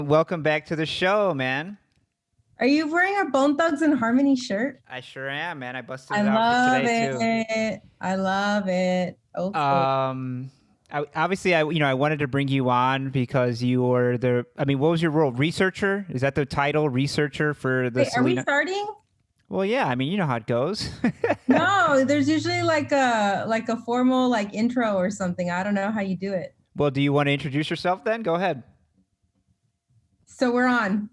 Welcome back to the show, man. Are you wearing a Bone Thugs and Harmony shirt? I sure am, man. I busted I it out for love today too. it. I love it. Old school. Um, I wanted to bring you on because you were what was your role? Researcher? Is that the title? Researcher for the Wait, are we Selena? starting? Well, yeah. I mean, you know how it goes. No, there's usually like a formal like intro or something. I don't know how you do it. Well, do you want to introduce yourself then? Go ahead. So we're on.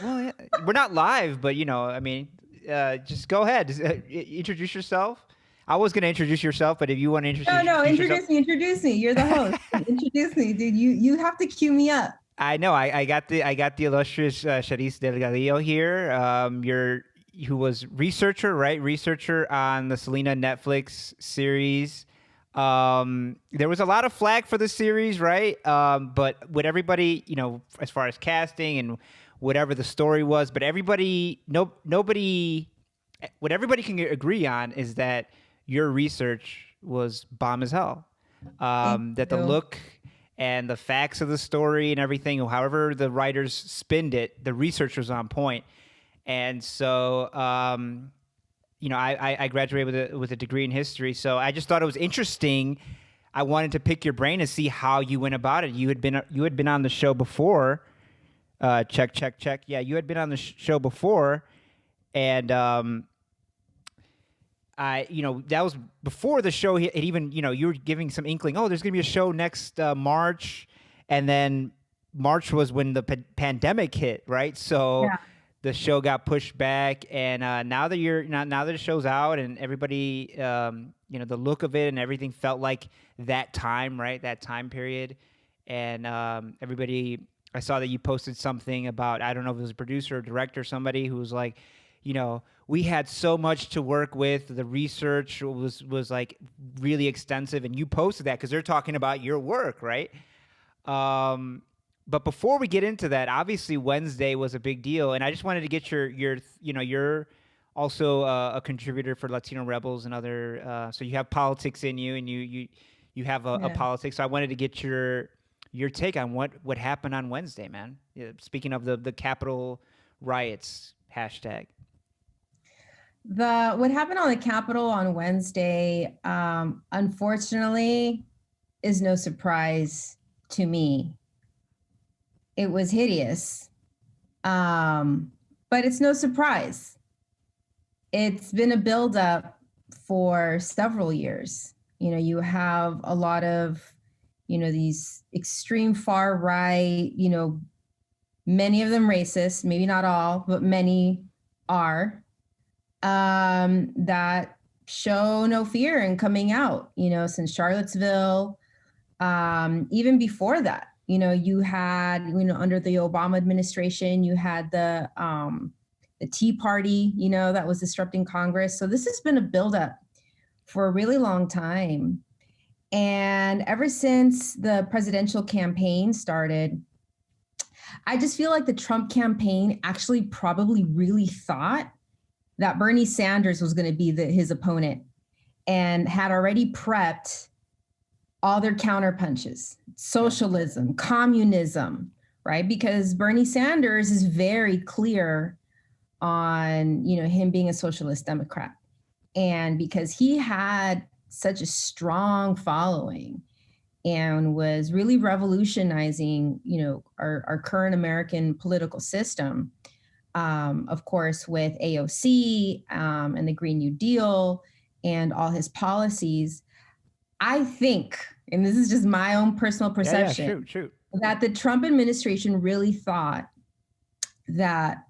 Well, yeah, we're not live, but just go ahead. Introduce yourself. I was gonna introduce yourself, but if you want to No, no, introduce yourself, introduce me. Introduce me. You're the host. Introduce me, dude. You have to cue me up. I know. I got the illustrious Sharis Delgadillo here. Who was researcher, right? Researcher on the Selena Netflix series. There was a lot of flack for the series, right? But with everybody, as far as casting and whatever the story was, but everybody, no, nobody, what everybody can agree on is that your research was bomb as hell. Thank That the you. look and the facts of the story and everything, however the writers spinned it, the research was on point. And so, I graduated with a degree in history, so I just thought it was interesting. I wanted to pick your brain and see how you went about it. You had been on the show before. Check, check, check. Yeah, you had been on the show before, and that was before the show. It even, you were giving some inkling. Oh, there's gonna be a show next March, and then March was when the pandemic hit, right? So Yeah. the show got pushed back, and now that the show's out, and everybody, the look of it and everything felt like that time, right? That time period, and everybody. I saw that you posted something about, I don't know if it was a producer or director, somebody who was like, we had so much to work with. The research was like really extensive, and you posted that because they're talking about your work, right? Um, but before we get into that, obviously Wednesday was a big deal, and I just wanted to get you're also a contributor for Latino Rebels and other. So you have politics in you, and you have a Yeah. politics. So I wanted to get your take on what happened on Wednesday, man. Yeah, speaking of the Capitol riots hashtag. The what happened on the Capitol on Wednesday, unfortunately, is no surprise to me. It was hideous. But it's no surprise. It's been a buildup for several years. You have a lot of, these extreme far right, many of them racist, maybe not all, but many are, that show no fear in coming out, since Charlottesville. Even before that, you had, under the Obama administration, you had the Tea Party, that was disrupting Congress. So this has been a buildup for a really long time. And ever since the presidential campaign started, I just feel like the Trump campaign actually probably really thought that Bernie Sanders was going to be his opponent and had already prepped all their counterpunches, socialism, communism, right? Because Bernie Sanders is very clear on, him being a socialist Democrat. And because he had such a strong following and was really revolutionizing, our current American political system, of course, with AOC and the Green New Deal and all his policies, I think, and this is just my own personal perception, Yeah, shoot. that the Trump administration really thought that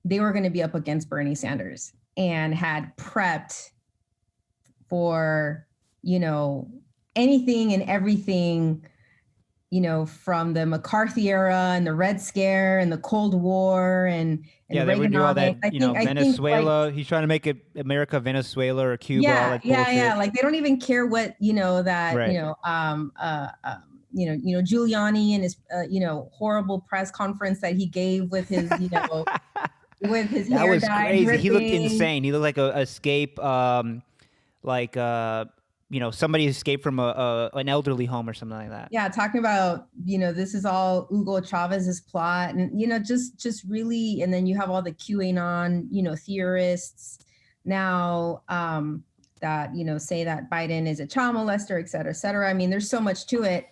they were going to be up against Bernie Sanders and had prepped for, anything and everything, from the McCarthy era and the Red Scare and the Cold War and Yeah, they would do all that, Reaganomics. I think like, Venezuela. He's trying to make it America, Venezuela, or Cuba, all yeah, that yeah, yeah. bullshit. Like they don't even care what, that, Right. Giuliani and his, horrible press conference that he gave with his, with his That hair was dye crazy. He looked dripping. insane. He looked like a escape, like somebody escaped from an elderly home or something like that. Yeah, talking about, this is all Hugo Chavez's plot, and just really, and then you have all the QAnon, theorists now that say that Biden is a child molester, et cetera, et cetera. I mean, there's so much to it.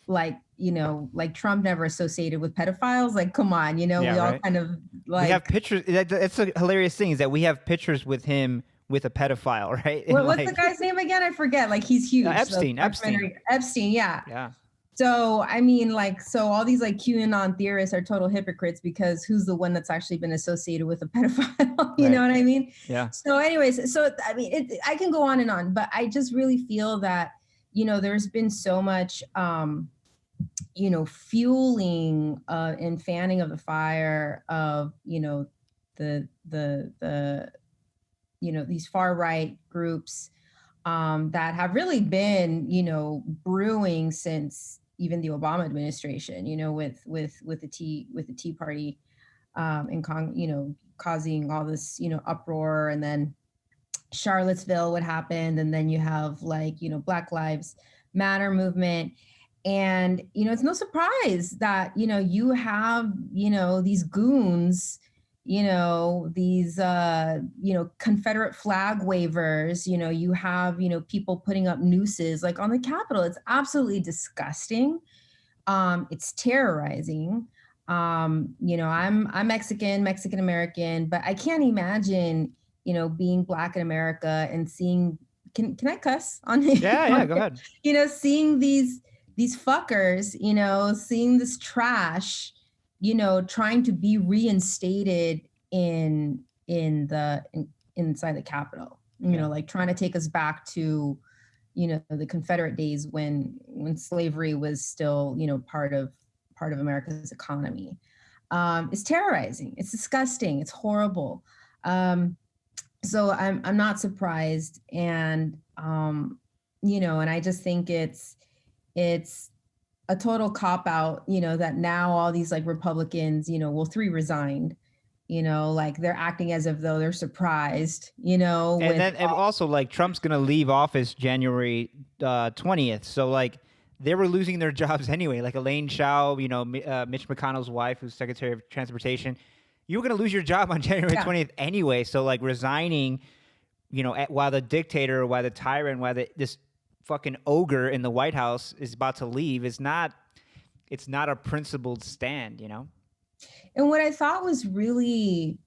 Like, like Trump never associated with pedophiles. Like, come on, we all kind of like. We have pictures. That's a hilarious thing, is that we have pictures with him with a pedophile, right? What's the guy's name again? I forget. Like, he's huge. Epstein. Epstein, yeah. Yeah. So, I mean, so all these like QAnon theorists are total hypocrites, because who's the one that's actually been associated with a pedophile? You know what I mean? Yeah. So anyways, I mean, I can go on and on, but I just really feel that, there's been so much, fueling and fanning of the fire of, these far right groups that have really been, brewing since even the Obama administration, with the Tea Party, and causing all this, uproar, and then Charlottesville, what happened, and then you have like, Black Lives Matter movement. And, it's no surprise that, you have, these goons, these, Confederate flag wavers, you have, people putting up nooses like on the Capitol. It's absolutely disgusting. It's terrorizing. I'm Mexican American, but I can't imagine, being Black in America and seeing, can I cuss on it? Yeah, go ahead. Seeing these fuckers, seeing this trash, trying to be reinstated inside the Capitol, like trying to take us back to, the Confederate days when slavery was still, part of America's economy. It's terrorizing. It's disgusting. It's horrible. So I'm not surprised. And, and I just think it's a total cop out, that now all these like Republicans, well, 3 resigned, like they're acting as if though they're surprised, and also like Trump's going to leave office January 20th. So like they were losing their jobs anyway, like Elaine Chao, Mitch McConnell's wife, who's Secretary of Transportation. You were going to lose your job on January 20th anyway. So like resigning, while the dictator, while the tyrant, this fucking ogre in the White House is about to leave, it's not a principled stand, And what I thought was really,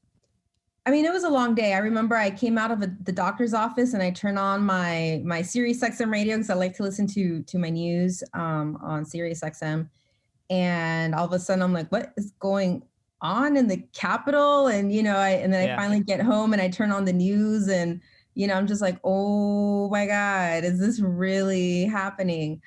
I mean, it was a long day. I remember I came out of the doctor's office and I turned on my Sirius XM radio, because I like to listen to my news on Sirius XM. And all of a sudden I'm like, what is going on in the Capitol? And, I finally get home and I turn on the news, and, I'm just like, oh my God, is this really happening?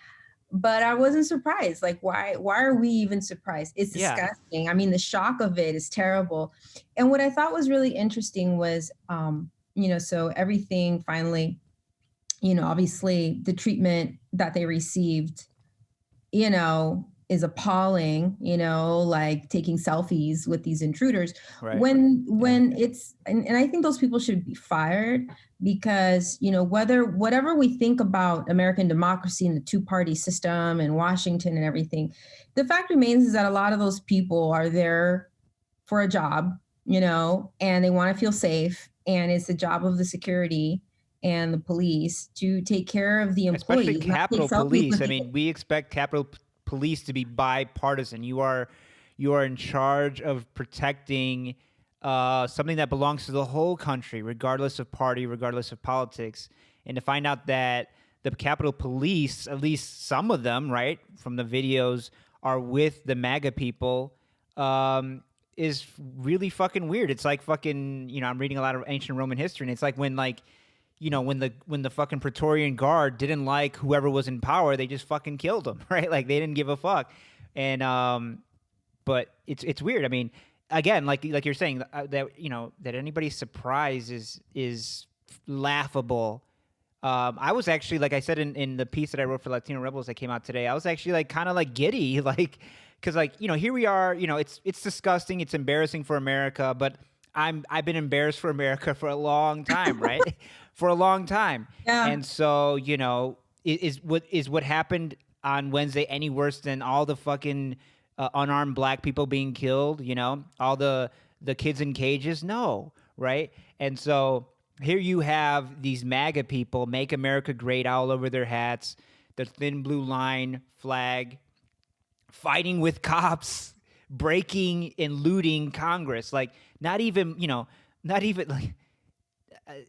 But I wasn't surprised. Like, why are we even surprised? It's disgusting. I mean, the shock of it is terrible. And what I thought was really interesting was, so everything finally, obviously the treatment that they received, is appalling, like taking selfies with these intruders. Right. When it's, and I think those people should be fired, because, whatever we think about American democracy and the 2-party system and Washington and everything, the fact remains is that a lot of those people are there for a job, and they want to feel safe. And it's the job of the security and the police to take care of the employees. Especially Capitol Police. I mean, we expect Capitol Police to be bipartisan. You are in charge of protecting something that belongs to the whole country, regardless of party, regardless of politics. And to find out that the Capitol Police, at least some of them, right, from the videos, are with the MAGA people, is really fucking weird. It's like fucking, I'm reading a lot of ancient Roman history, and it's like when the fucking Praetorian Guard didn't like whoever was in power, they just fucking killed them, right? Like they didn't give a fuck. And but it's weird. I mean, again, like you're saying, that anybody's surprise is laughable. I was actually, like I said in the piece that I wrote for Latino Rebels that came out today, I was actually like kind of like giddy, like, because like, here we are, it's disgusting, it's embarrassing for America, but I've been embarrassed for America for a long time, right? for a long time. Yeah. And so, is what happened on Wednesday any worse than all the fucking unarmed black people being killed? All the kids in cages? No, right? And so here you have these MAGA people, "Make America Great" all over their hats, the thin blue line flag, fighting with cops, breaking and looting Congress. Like, not even, not even like,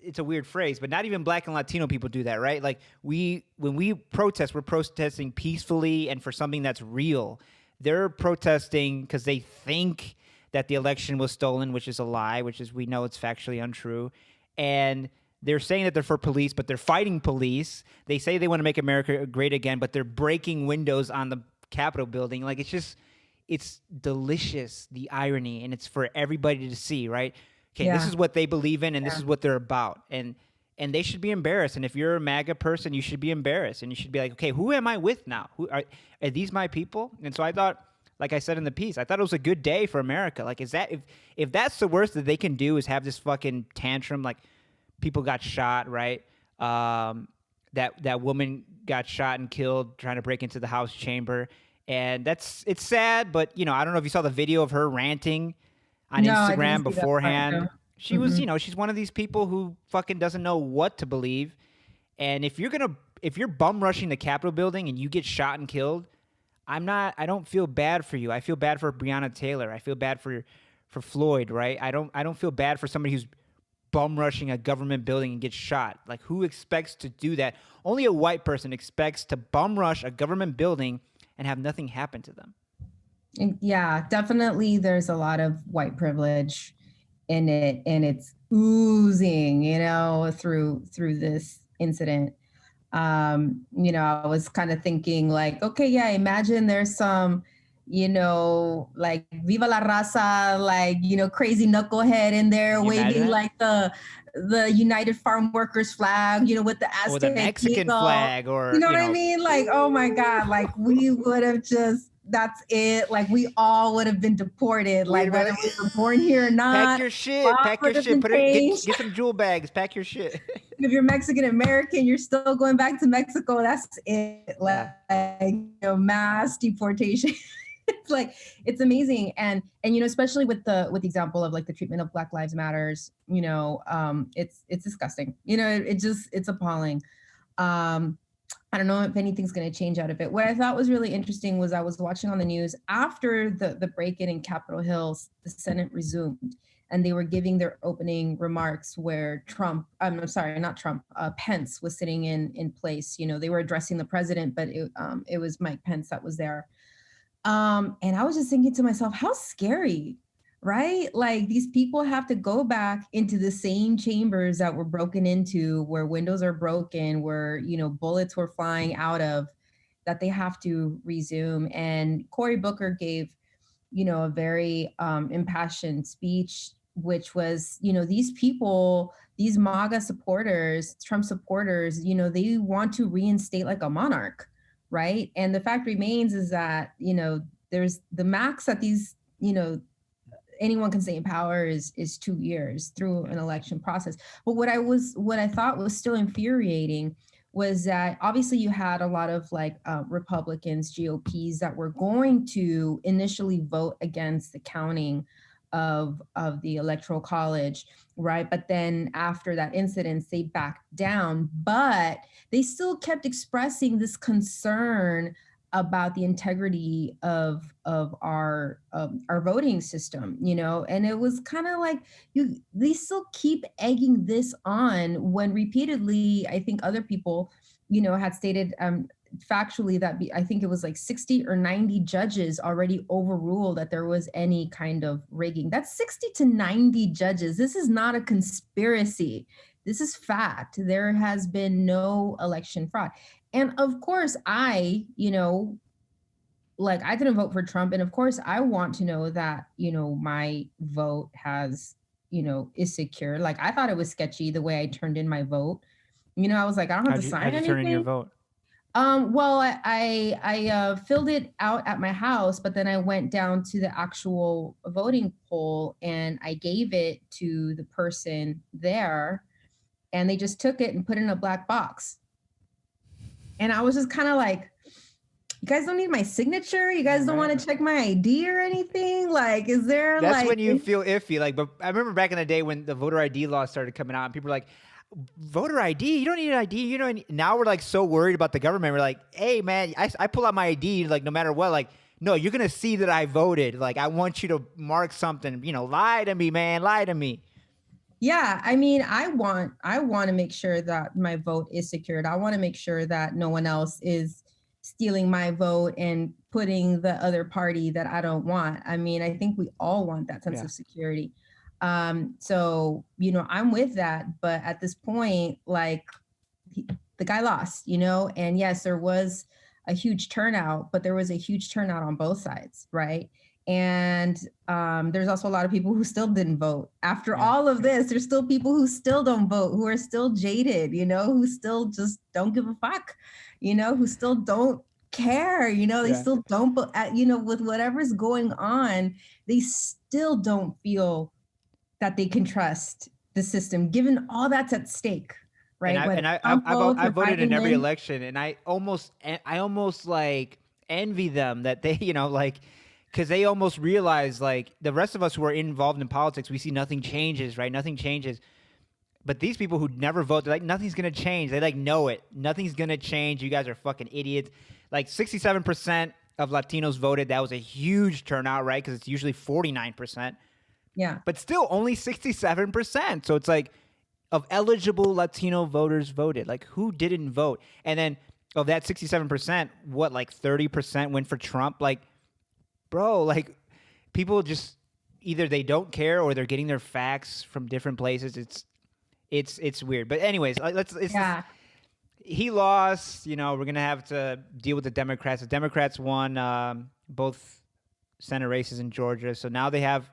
it's a weird phrase, but not even black and Latino people do that, right? Like, when we protest, we're protesting peacefully and for something that's real. They're protesting because they think that the election was stolen, which is a lie, which is, we know it's factually untrue. And they're saying that they're for police, but they're fighting police. They say they want to make America great again, but they're breaking windows on the Capitol building. Like, it's delicious, the irony, and it's for everybody to see, right? Okay, this is what they believe in, and this is what they're about. And they should be embarrassed. And if you're a MAGA person, you should be embarrassed. And you should be like, okay, who am I with now? Who are these my people? And so I thought, like I said in the piece, I thought it was a good day for America. Like, is that if that's the worst that they can do is have this fucking tantrum, like people got shot, right? That woman got shot and killed trying to break into the House chamber. And it's sad, but I don't know if you saw the video of her ranting on Instagram beforehand. Part, no. She was, she's one of these people who fucking doesn't know what to believe. And if you're bum rushing the Capitol building and you get shot and killed, I don't feel bad for you. I feel bad for Breonna Taylor. I feel bad for Floyd, right? I don't feel bad for somebody who's bum rushing a government building and gets shot. Like, who expects to do that? Only a white person expects to bum rush a government building and have nothing happen to them. Yeah, definitely. There's a lot of white privilege in it, and it's oozing, through this incident. I was kind of thinking like, okay, yeah, imagine there's some, like Viva la Raza, like, crazy knucklehead in there waving like the United Farm Workers flag, with the Aztec or the Mexican eagle. flag, or what I mean? Like, oh my God, like we would have that's it. Like, we all would have been deported, like whether we were born here or not. Pack your shit. Put it. Get some jewel bags. Pack your shit. If you're Mexican American, you're still going back to Mexico. That's it. Like, mass deportation. It's like, it's amazing. And especially with the example of like the treatment of Black Lives Matters, it's disgusting. It's appalling. I don't know if anything's going to change out of it. What I thought was really interesting was I was watching on the news after the break-in in Capitol Hill, the Senate resumed, and they were giving their opening remarks where Pence was sitting in place. They were addressing the president, but it was Mike Pence that was there. And I was just thinking to myself, how scary, right? Like, these people have to go back into the same chambers that were broken into, where windows are broken, where, bullets were flying out of, that they have to resume. And Cory Booker gave, a very impassioned speech, which was, these people, these MAGA supporters, Trump supporters, they want to reinstate like a monarch, right? And the fact remains is that, there's the max that these, anyone can stay in power is 2 years through an election process. But what I thought was still infuriating was that obviously you had a lot of like Republicans, GOPs that were going to initially vote against the counting of the Electoral College, right? But then after that incident, they backed down, but they still kept expressing this concern about the integrity of our voting system, and it was kind of like they still keep egging this on when repeatedly, I think other people, had stated factually that I think it was like 60 or 90 judges already overruled that there was any kind of rigging. That's 60 to 90 judges. This is not a conspiracy. This is fact. There has been no election fraud. And of course, I didn't vote for Trump. And of course, I want to know that, my vote is secure. Like, I thought it was sketchy the way I turned in my vote. I was like, I don't have to sign anything. How'd you turn in your vote? Well, I filled it out at my house, but then I went down to the actual voting poll and I gave it to the person there. and they just took it and put it in a black box. And I was just kind of like, you guys don't need my signature? You guys don't want to check my ID or anything? Like, is there That's like... when you feel iffy. Like, but I remember back in the day when the voter ID law started coming out and people were like, voter ID? You don't need an ID. You know, now we're like so worried about the government. We're like, hey man, I pull out my ID like no matter what. Like, no, you're gonna see that I voted. Like, I want you to mark something. You know, lie to me, man. Lie to me. Yeah, I mean, I want to make sure that my vote is secured. I want to make sure that no one else is stealing my vote and putting the other party that I don't want. I mean, I think we all want that sense of security. So, you know, I'm with that. But at this point, like, the guy lost, you know, and yes, there was a huge turnout, but there was a huge turnout on both sides, right? And there's also a lot of people who still didn't vote. After all of this, there's still people who still don't vote, who are still jaded, you know, who still just don't give a fuck, you know, who still don't care, you know, they still don't, you know, with whatever's going on, they still don't feel that they can trust the system, given all that's at stake, right? And I voted in every election, and I almost like envy them that they, you know, like, because they almost realize, like, the rest of us who are involved in politics, we see nothing changes, right? Nothing changes. But these people who never vote, they're like, nothing's going to change. They, like, know it. Nothing's going to change. You guys are fucking idiots. Like, 67% of Latinos voted. That was a huge turnout, right? Because it's usually 49%. Yeah. But still, only 67%. So it's like, of eligible Latino voters voted. Like, who didn't vote? And then of that 67%, what, like 30% went for Trump? Like, bro, like, people just either they don't care or they're getting their facts from different places. It's weird. But anyways, he lost. You know, we're gonna have to deal with the Democrats. The Democrats won both Senate races in Georgia, so now they have.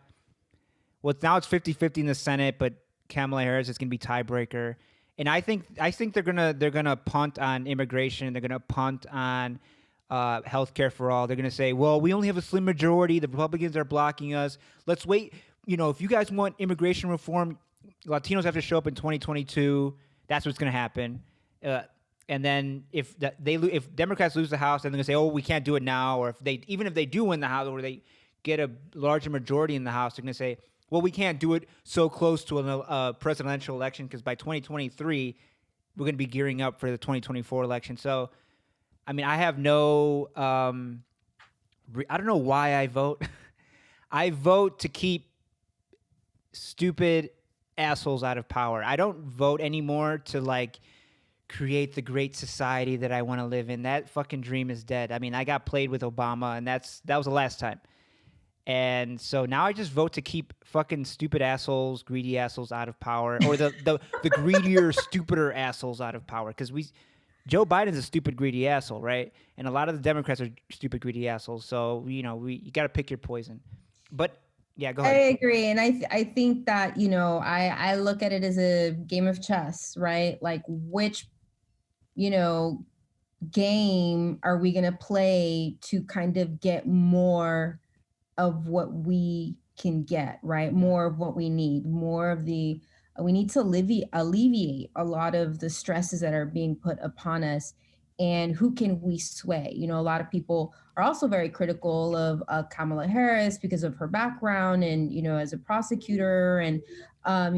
Well, now it's 50-50 in the Senate, but Kamala Harris is gonna be tiebreaker. And I think they're gonna punt on immigration. They're gonna punt on healthcare for all. They're going to say, well, we only have a slim majority. The Republicans are blocking us. Let's wait. You know, if you guys want immigration reform, Latinos have to show up in 2022. That's what's going to happen. And then if Democrats lose the House, then they're going to say, oh, we can't do it now. Or even if they do win the House or they get a larger majority in the House, they're going to say, well, we can't do it so close to a presidential election because by 2023, we're going to be gearing up for the 2024 election. So, I mean, I have no, I don't know why I vote. I vote to keep stupid assholes out of power. I don't vote anymore to, like, create the great society that I want to live in. That fucking dream is dead. I mean, I got played with Obama, and that was the last time. And so now I just vote to keep fucking stupid assholes, greedy assholes out of power, or the greedier, stupider assholes out of power. Because Joe Biden's a stupid, greedy asshole, right? And a lot of the Democrats are stupid, greedy assholes. So, you know, you got to pick your poison. But, yeah, go ahead. I agree. And I think that, you know, I look at it as a game of chess, right? Like, which, you know, game are we going to play to kind of get more of what we can get, right? More of what we need, more of the... We need to alleviate a lot of the stresses that are being put upon us. And who can we sway? You know, a lot of people are also very critical of Kamala Harris because of her background and, you know, as a prosecutor and,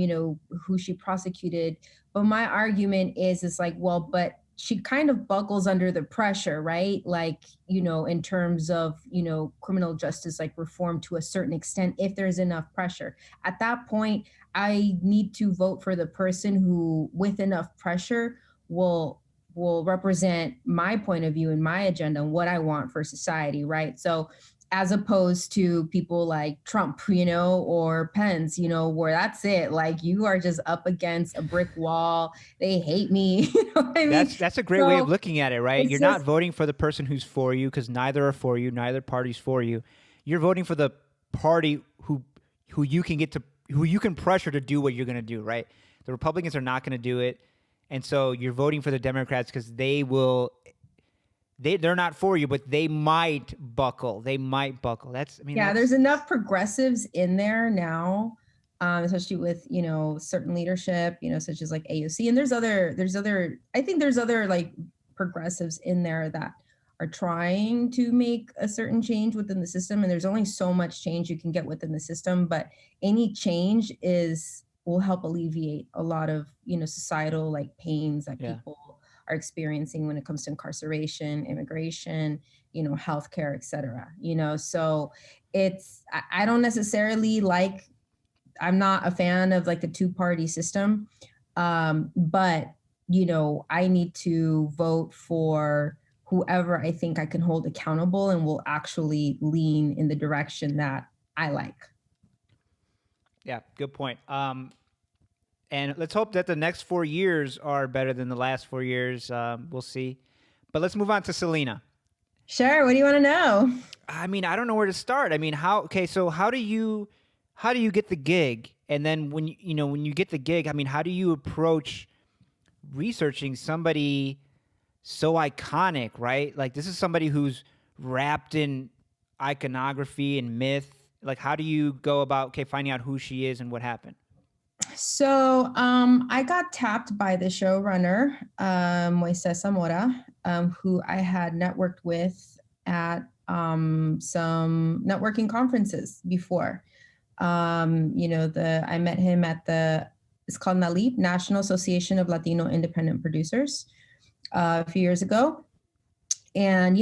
you know, who she prosecuted. But my argument is like, well, but she kind of buckles under the pressure, right? Like, you know, in terms of, you know, criminal justice, like reform to a certain extent, if there's enough pressure. At that point, I need to vote for the person who, with enough pressure, will represent my point of view and my agenda and what I want for society, right? So as opposed to people like Trump, you know, or Pence, you know, where that's it. Like, you are just up against a brick wall. They hate me. You know what I mean? That's a great way of looking at it, right? You're not voting for the person who's for you because neither are for you. Neither party's for you. You're voting for the party who you can pressure to do what you're going to do, right? The Republicans are not going to do it. And so you're voting for the Democrats because they're not for you, but they might buckle. There's enough progressives in there now especially with, certain leadership, such as like AOC. And I think there's other like progressives in there that are trying to make a certain change within the system. And there's only so much change you can get within the system, but any change will help alleviate a lot of, societal like pains that people are experiencing when it comes to incarceration, immigration, healthcare, et cetera. So I don't necessarily I'm not a fan of like the two-party system. But, I need to vote for whoever I think I can hold accountable and will actually lean in the direction that I like. Yeah, good point. And let's hope that the next 4 years are better than the last 4 years. We'll see. But let's move on to Selena. Sure. What do you want to know? I mean, I don't know where to start. I mean, so how do you get the gig? And then when you get the gig, I mean, how do you approach researching somebody so iconic, right? Like, this is somebody who's wrapped in iconography and myth. Like, how do you go about finding out who she is and what happened? So I got tapped by the showrunner, Moises Zamora, who I had networked with at some networking conferences before. I met him at it's called NALIP, National Association of Latino Independent Producers, a few years ago. And,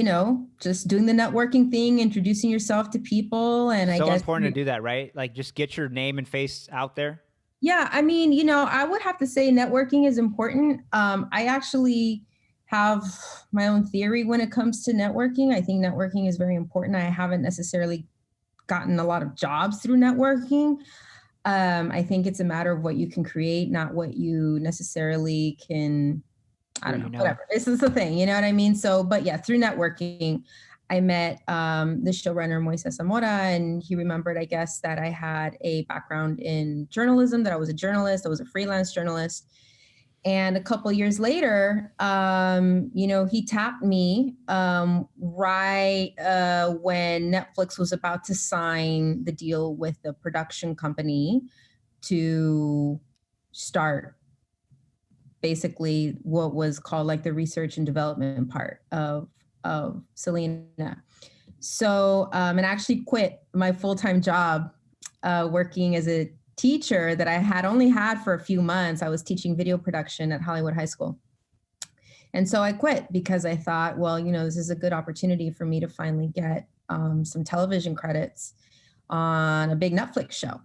just doing the networking thing, introducing yourself to people. And I guess so important to do that, right? Like, just get your name and face out there. Yeah, I mean, I would have to say networking is important. I actually have my own theory when it comes to networking. I think networking is very important. I haven't necessarily gotten a lot of jobs through networking. I think it's a matter of what you can create, not what you necessarily can, I don't know, whatever. This is the thing, you know what I mean? So, but yeah, through networking, I met the showrunner Moises Zamora, and he remembered, I guess, that I had a background in journalism, that I was a journalist, I was a freelance journalist. And a couple of years later, he tapped me right when Netflix was about to sign the deal with the production company to start basically what was called like the research and development part of Selena. So, and I actually quit my full-time job working as a teacher that I had only had for a few months. I was teaching video production at Hollywood High School. And so I quit because I thought, well, this is a good opportunity for me to finally get some television credits on a big Netflix show,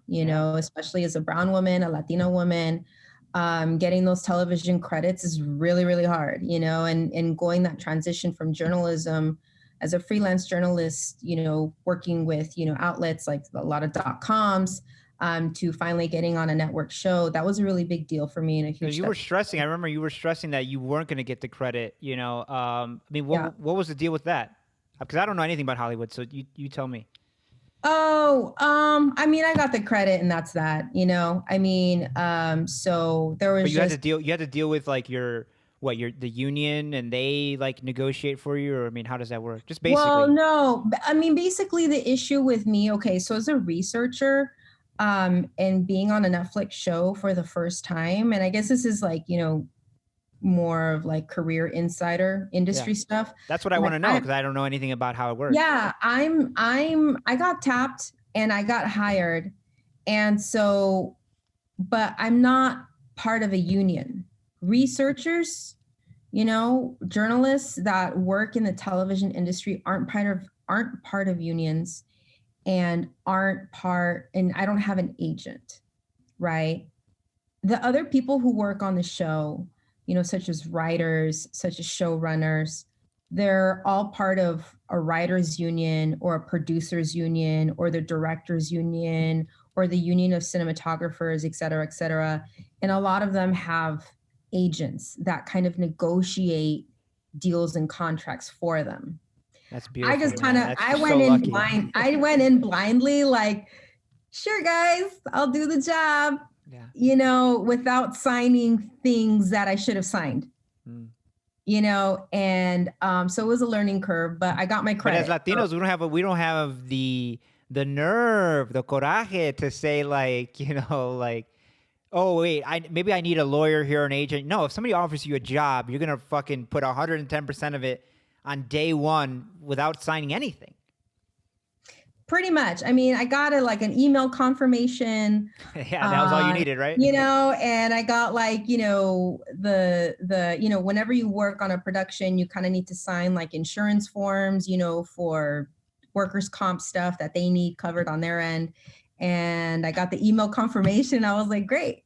especially as a brown woman, a Latina woman. Getting those television credits is really, really hard, and going that transition from journalism as a freelance journalist, working with, outlets like a lot of .coms, to finally getting on a network show. That was a really big deal for me and a huge. You were stressing. I remember you were stressing that you weren't going to get the credit, I mean, what was the deal with that? Because I don't know anything about Hollywood. So you tell me. Oh, I mean, I got the credit and that's that, I mean, so there was but you had to deal with like the union, and they like negotiate for you, or I mean, how does that work? Just basically. Well, no, I mean, basically the issue with me, okay, so as a researcher, and being on a Netflix show for the first time, and I guess this is like, more of like career insider industry stuff. That's what I want to know, because I don't know anything about how it works. Yeah, I got tapped and I got hired. And so, but I'm not part of a union. Researchers, journalists that work in the television industry aren't part of unions and and I don't have an agent, right? The other people who work on the show, such as writers, such as showrunners, they're all part of a writers union or a producers union or the directors union or the union of cinematographers, et cetera, et cetera. And a lot of them have agents that kind of negotiate deals and contracts for them. That's beautiful. I just I went in blindly, like, sure, guys, I'll do the job. Yeah. Without signing things that I should have signed. And so it was a learning curve, but I got my credit. But as Latinos, we don't have the the nerve, the coraje to say like, like, oh wait, maybe I need a lawyer here, an agent. No, if somebody offers you a job, you're gonna fucking put 110% of it on day one without signing anything. Pretty much. I mean, I got an email confirmation. Yeah, that was all you needed, right? And I got whenever you work on a production, you kind of need to sign like insurance forms, for workers' comp stuff that they need covered on their end. And I got the email confirmation. I was like, great.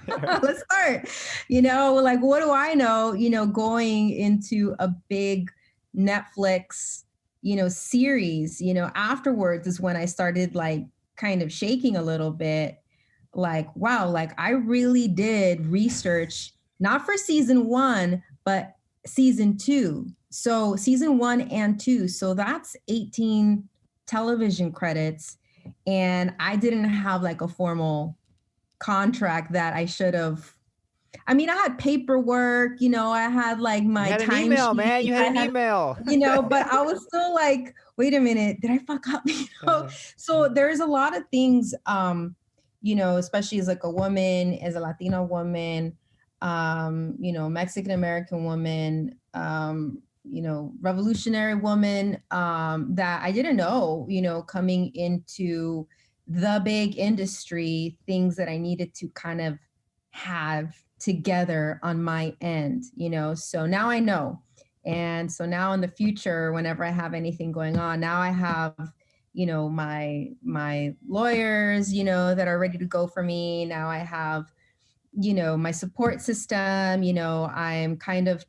Let's start. What do I know, going into a big Netflix series, afterwards is when I started kind of shaking a little bit, wow, I really did research, not for season 1, but season 2. So season 1 and 2. So that's 18 television credits. And I didn't have a formal contract that I should have. I mean, I had paperwork, I had my you had time an email, sheet. man. You had an email. But I was still wait a minute, did I fuck up? So there's a lot of things, especially as a woman, as a Latina woman, Mexican American woman, revolutionary woman, that I didn't know, coming into the big industry, things that I needed to kind of have together on my end, so now I know. And so now in the future, whenever I have anything going on, now I have, my lawyers, that are ready to go for me. Now I have, my support system, I'm kind of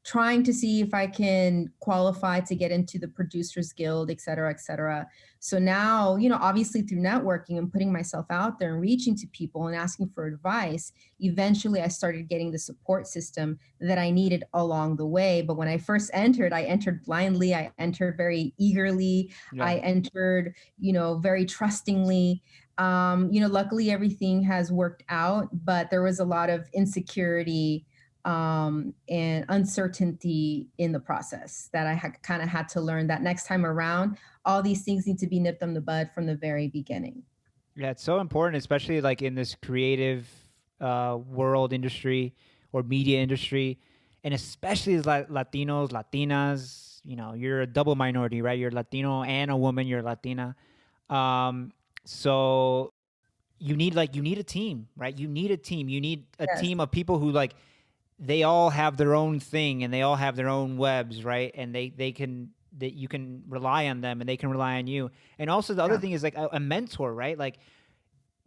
trying to see if I can qualify to get into the Producers Guild, et cetera, et cetera. So now, obviously through networking and putting myself out there and reaching to people and asking for advice, eventually I started getting the support system that I needed along the way. But when I first entered, I entered blindly. I entered very eagerly. Yeah. I entered, very trustingly. Luckily everything has worked out, but there was a lot of insecurity and uncertainty in the process that I kind of had to learn that next time around, all these things need to be nipped in the bud from the very beginning. Yeah, it's so important, especially in this creative world industry or media industry, and especially as Latinos, Latinas. You're a double minority, right? You're Latino and a woman. You're Latina. So you need a team, right? You need a team. You need a team of people who they all have their own thing and they all have their own webs, right? And that you can rely on them and they can rely on you. And also the other thing is a mentor, right?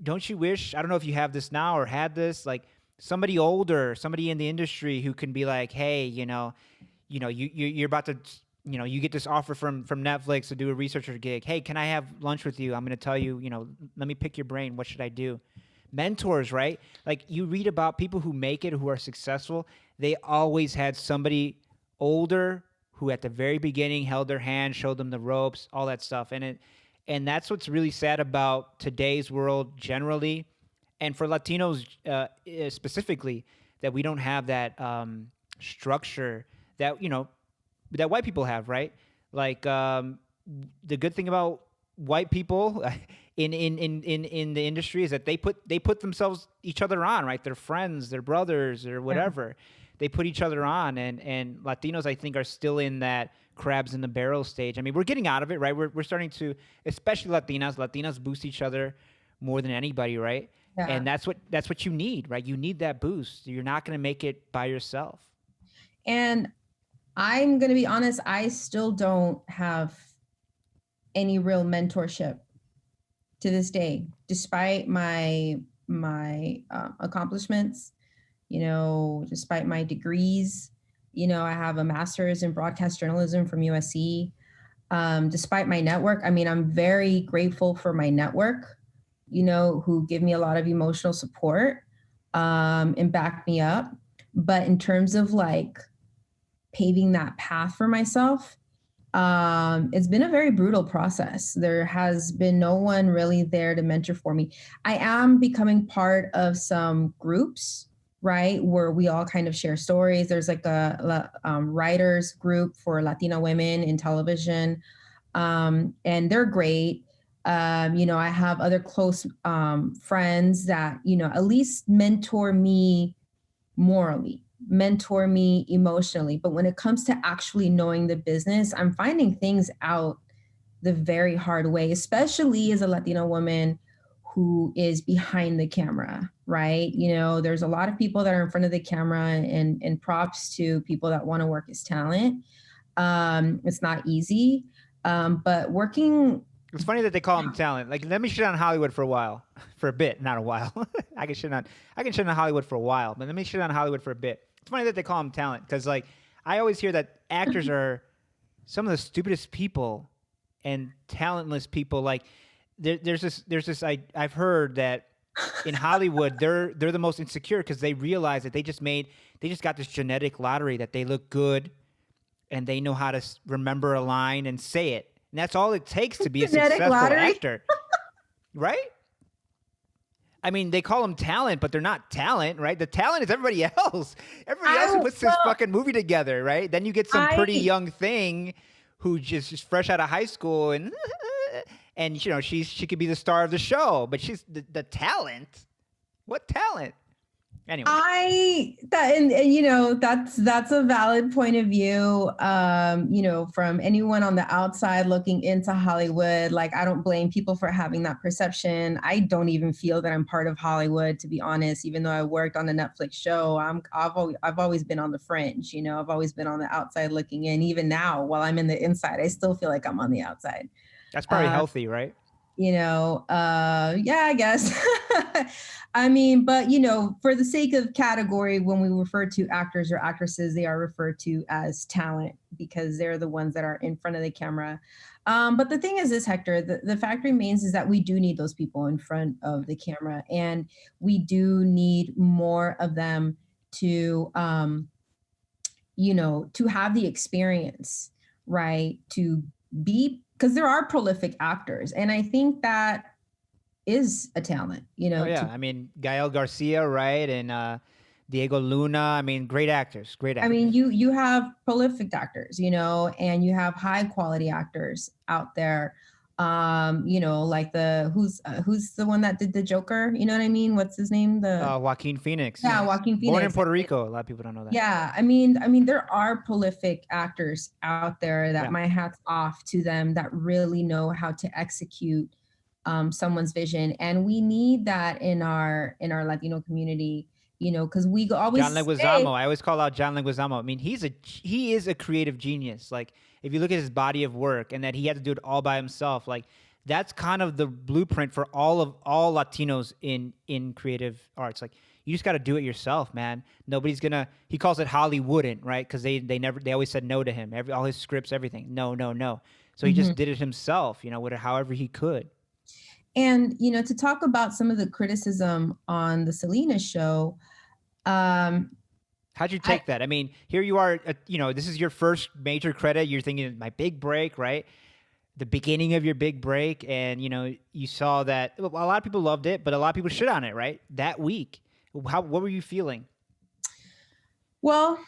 Don't you wish, I don't know if you have this now or had this, somebody older, somebody in the industry who can be hey, you're about to, you get this offer from Netflix to do a researcher gig. Hey, can I have lunch with you? I'm going to tell you, let me pick your brain. What should I do? Mentors, right? You read about people who make it, who are successful. They always had somebody older who at the very beginning held their hand, showed them the ropes, all that stuff. And that's what's really sad about today's world generally, and for Latinos specifically, that we don't have that structure that that white people have, right? The good thing about white people in the industry is that they put themselves each other on, right? Their friends, their brothers, or whatever. Yeah. They put each other on, and Latinos, I think, are still in that crabs in the barrel stage. I mean, we're getting out of it, right? We're starting to, especially Latinas boost each other more than anybody, right? Yeah. And that's what you need, right? You need that boost. You're not going to make it by yourself. And I'm going to be honest, I still don't have any real mentorship to this day, despite my accomplishments, despite my degrees. I have a master's in broadcast journalism from USC. Despite my network, I mean, I'm very grateful for my network, who give me a lot of emotional support and back me up. But in terms of paving that path for myself, it's been a very brutal process. There has been no one really there to mentor for me. I am becoming part of some groups, right, where we all kind of share stories. There's a writers group for Latina women in television. and they're great. I have other close friends that, at least mentor me morally, mentor me emotionally. But when it comes to actually knowing the business, I'm finding things out the very hard way, especially as a Latina woman who is behind the camera, right? There's a lot of people that are in front of the camera, and props to people that want to work as talent. It's not easy, but working. It's funny that they call them talent. Like, let me shit on Hollywood for a while, for a bit, not a while. I can shit on Hollywood for a while, but let me shit on Hollywood for a bit. It's funny that they call them talent because, like, I always hear that actors are some of the stupidest people and talentless people. Like, there's this. I've heard that in Hollywood they're the most insecure because they realize that they just got this genetic lottery that they look good and they know how to remember a line and say it. And that's all it takes to be a successful actor, right? I mean, they call them talent, but they're not talent, right? The talent is everybody else. Everybody else who puts this fucking movie together, right? Then you get some pretty young thing who just fresh out of high school and she could be the star of the show, but she's the talent. What talent? Anyway, that's a valid point of view. From anyone on the outside looking into Hollywood, like, I don't blame people for having that perception. I don't even feel that I'm part of Hollywood, to be honest. Even though I worked on a Netflix show, I've always been on the fringe. I've always been on the outside looking in. Even now, while I'm in the inside, I still feel like I'm on the outside. That's probably healthy, right? Yeah, I guess. I mean, but, for the sake of category, when we refer to actors or actresses, they are referred to as talent because they're the ones that are in front of the camera. But the thing is this, Hector, the fact remains is that we do need those people in front of the camera, and we do need more of them to, to have the experience, right? Because there are prolific actors. And I think that is a talent, Oh, yeah. I mean, Gael Garcia, right? And Diego Luna. I mean, great actors. I mean, you have prolific actors, and you have high quality actors out there. Like who's the one that did the Joker? You know what I mean? What's his name? Joaquin Phoenix. Yeah, Joaquin Phoenix. Born in Puerto Rico. A lot of people don't know that. Yeah, I mean, there are prolific actors out there that my hat's off to them that really know how to execute someone's vision, and we need that in our Latino community. Because we always John Leguizamo. I always call out John Leguizamo. I mean, he is a creative genius. Like, if you look at his body of work and that he had to do it all by himself, like, that's kind of the blueprint for all Latinos in creative arts. Like, you just got to do it yourself, man. Nobody's gonna. He calls it Hollywooden, right? Because they always said no to him. All his scripts, everything, no. So he just did it himself, however he could. And to talk about some of the criticism on the Selena show. How'd you take that? I mean, here you are, this is your first major credit. You're thinking my big break, right? The beginning of your big break. And, you saw that a lot of people loved it, but a lot of people shit on it, right? That week. What were you feeling? Well,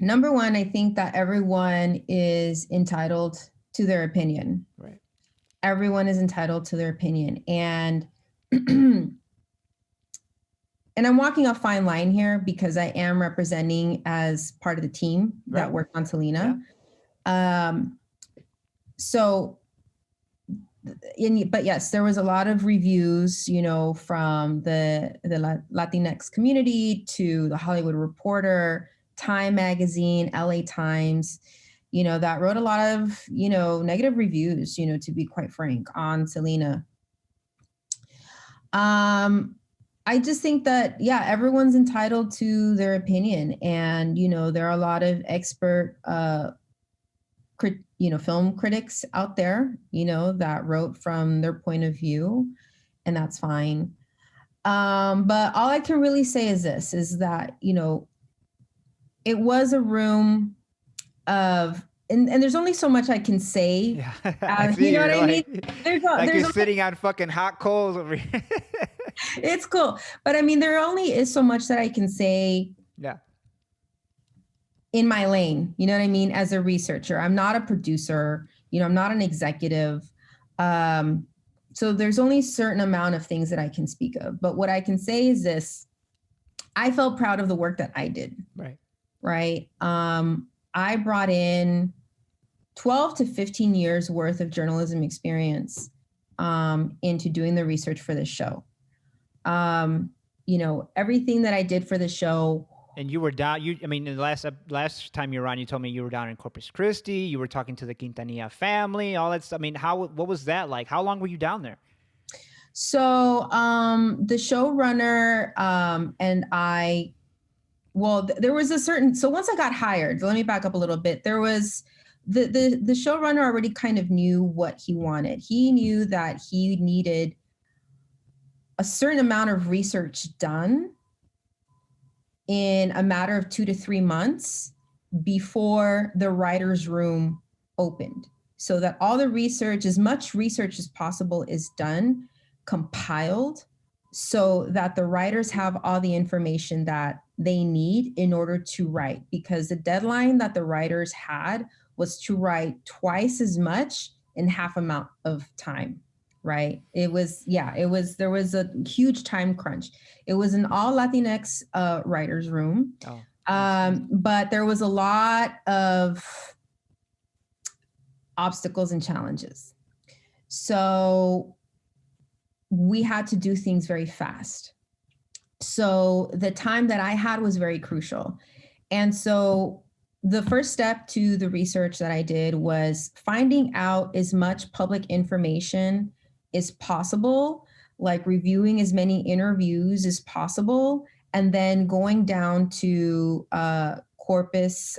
number one, I think that everyone is entitled to their opinion. Right. Everyone is entitled to their opinion. And and I'm walking a fine line here because I am representing as part of the team that worked on Selena. Yeah. But yes, there was a lot of reviews, from the Latinx community to the Hollywood Reporter, Time Magazine, LA Times, that wrote a lot of, negative reviews, to be quite frank, on Selena. I just think that, everyone's entitled to their opinion. And, there are a lot of expert, film critics out there, that wrote from their point of view, and that's fine. But all I can really say is that, it was a room of, and there's only so much I can say. Yeah. You know what I mean? You're sitting on fucking hot coals over here. It's cool. But I mean, there only is so much that I can say. Yeah. In my lane, you know what I mean? As a researcher, I'm not a producer. I'm not an executive. So there's only a certain amount of things that I can speak of. But what I can say is this: I felt proud of the work that I did. Right. Right. I brought in 12 to 15 years worth of journalism experience into doing the research for this show. Everything that I did for the show. And you were down. The last time you were on, you told me you were down in Corpus Christi. You were talking to the Quintanilla family, all that stuff. I mean, what was that like? How long were you down there? So the showrunner and I, there was so once I got hired, let me back up a little bit. There was the showrunner already kind of knew what he wanted. He knew that he needed a certain amount of research done in a matter of 2 to 3 months before the writer's room opened, so that all the research, as much research as possible, is done, compiled, so that the writers have all the information that they need in order to write. Because the deadline that the writers had was to write twice as much in half amount of time. Right. There was a huge time crunch. It was an all Latinx writers room. But there was a lot of obstacles and challenges. So we had to do things very fast. So the time that I had was very crucial. And so the first step to the research that I did was finding out as much public information as possible, like reviewing as many interviews as possible, and then going down to Corpus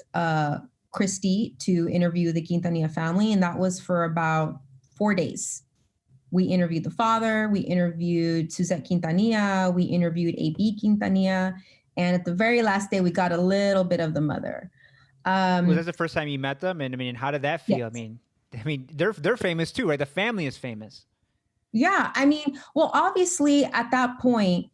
Christi to interview the Quintanilla family. And that was for about 4 days. We interviewed the father, we interviewed Suzette Quintanilla, we interviewed AB Quintanilla, and at the very last day, we got a little bit of the mother. Was that the first time you met them? And I mean, how did that feel? Yes. I mean, they're famous too, right? The family is famous. Yeah, I mean, well, obviously at that point,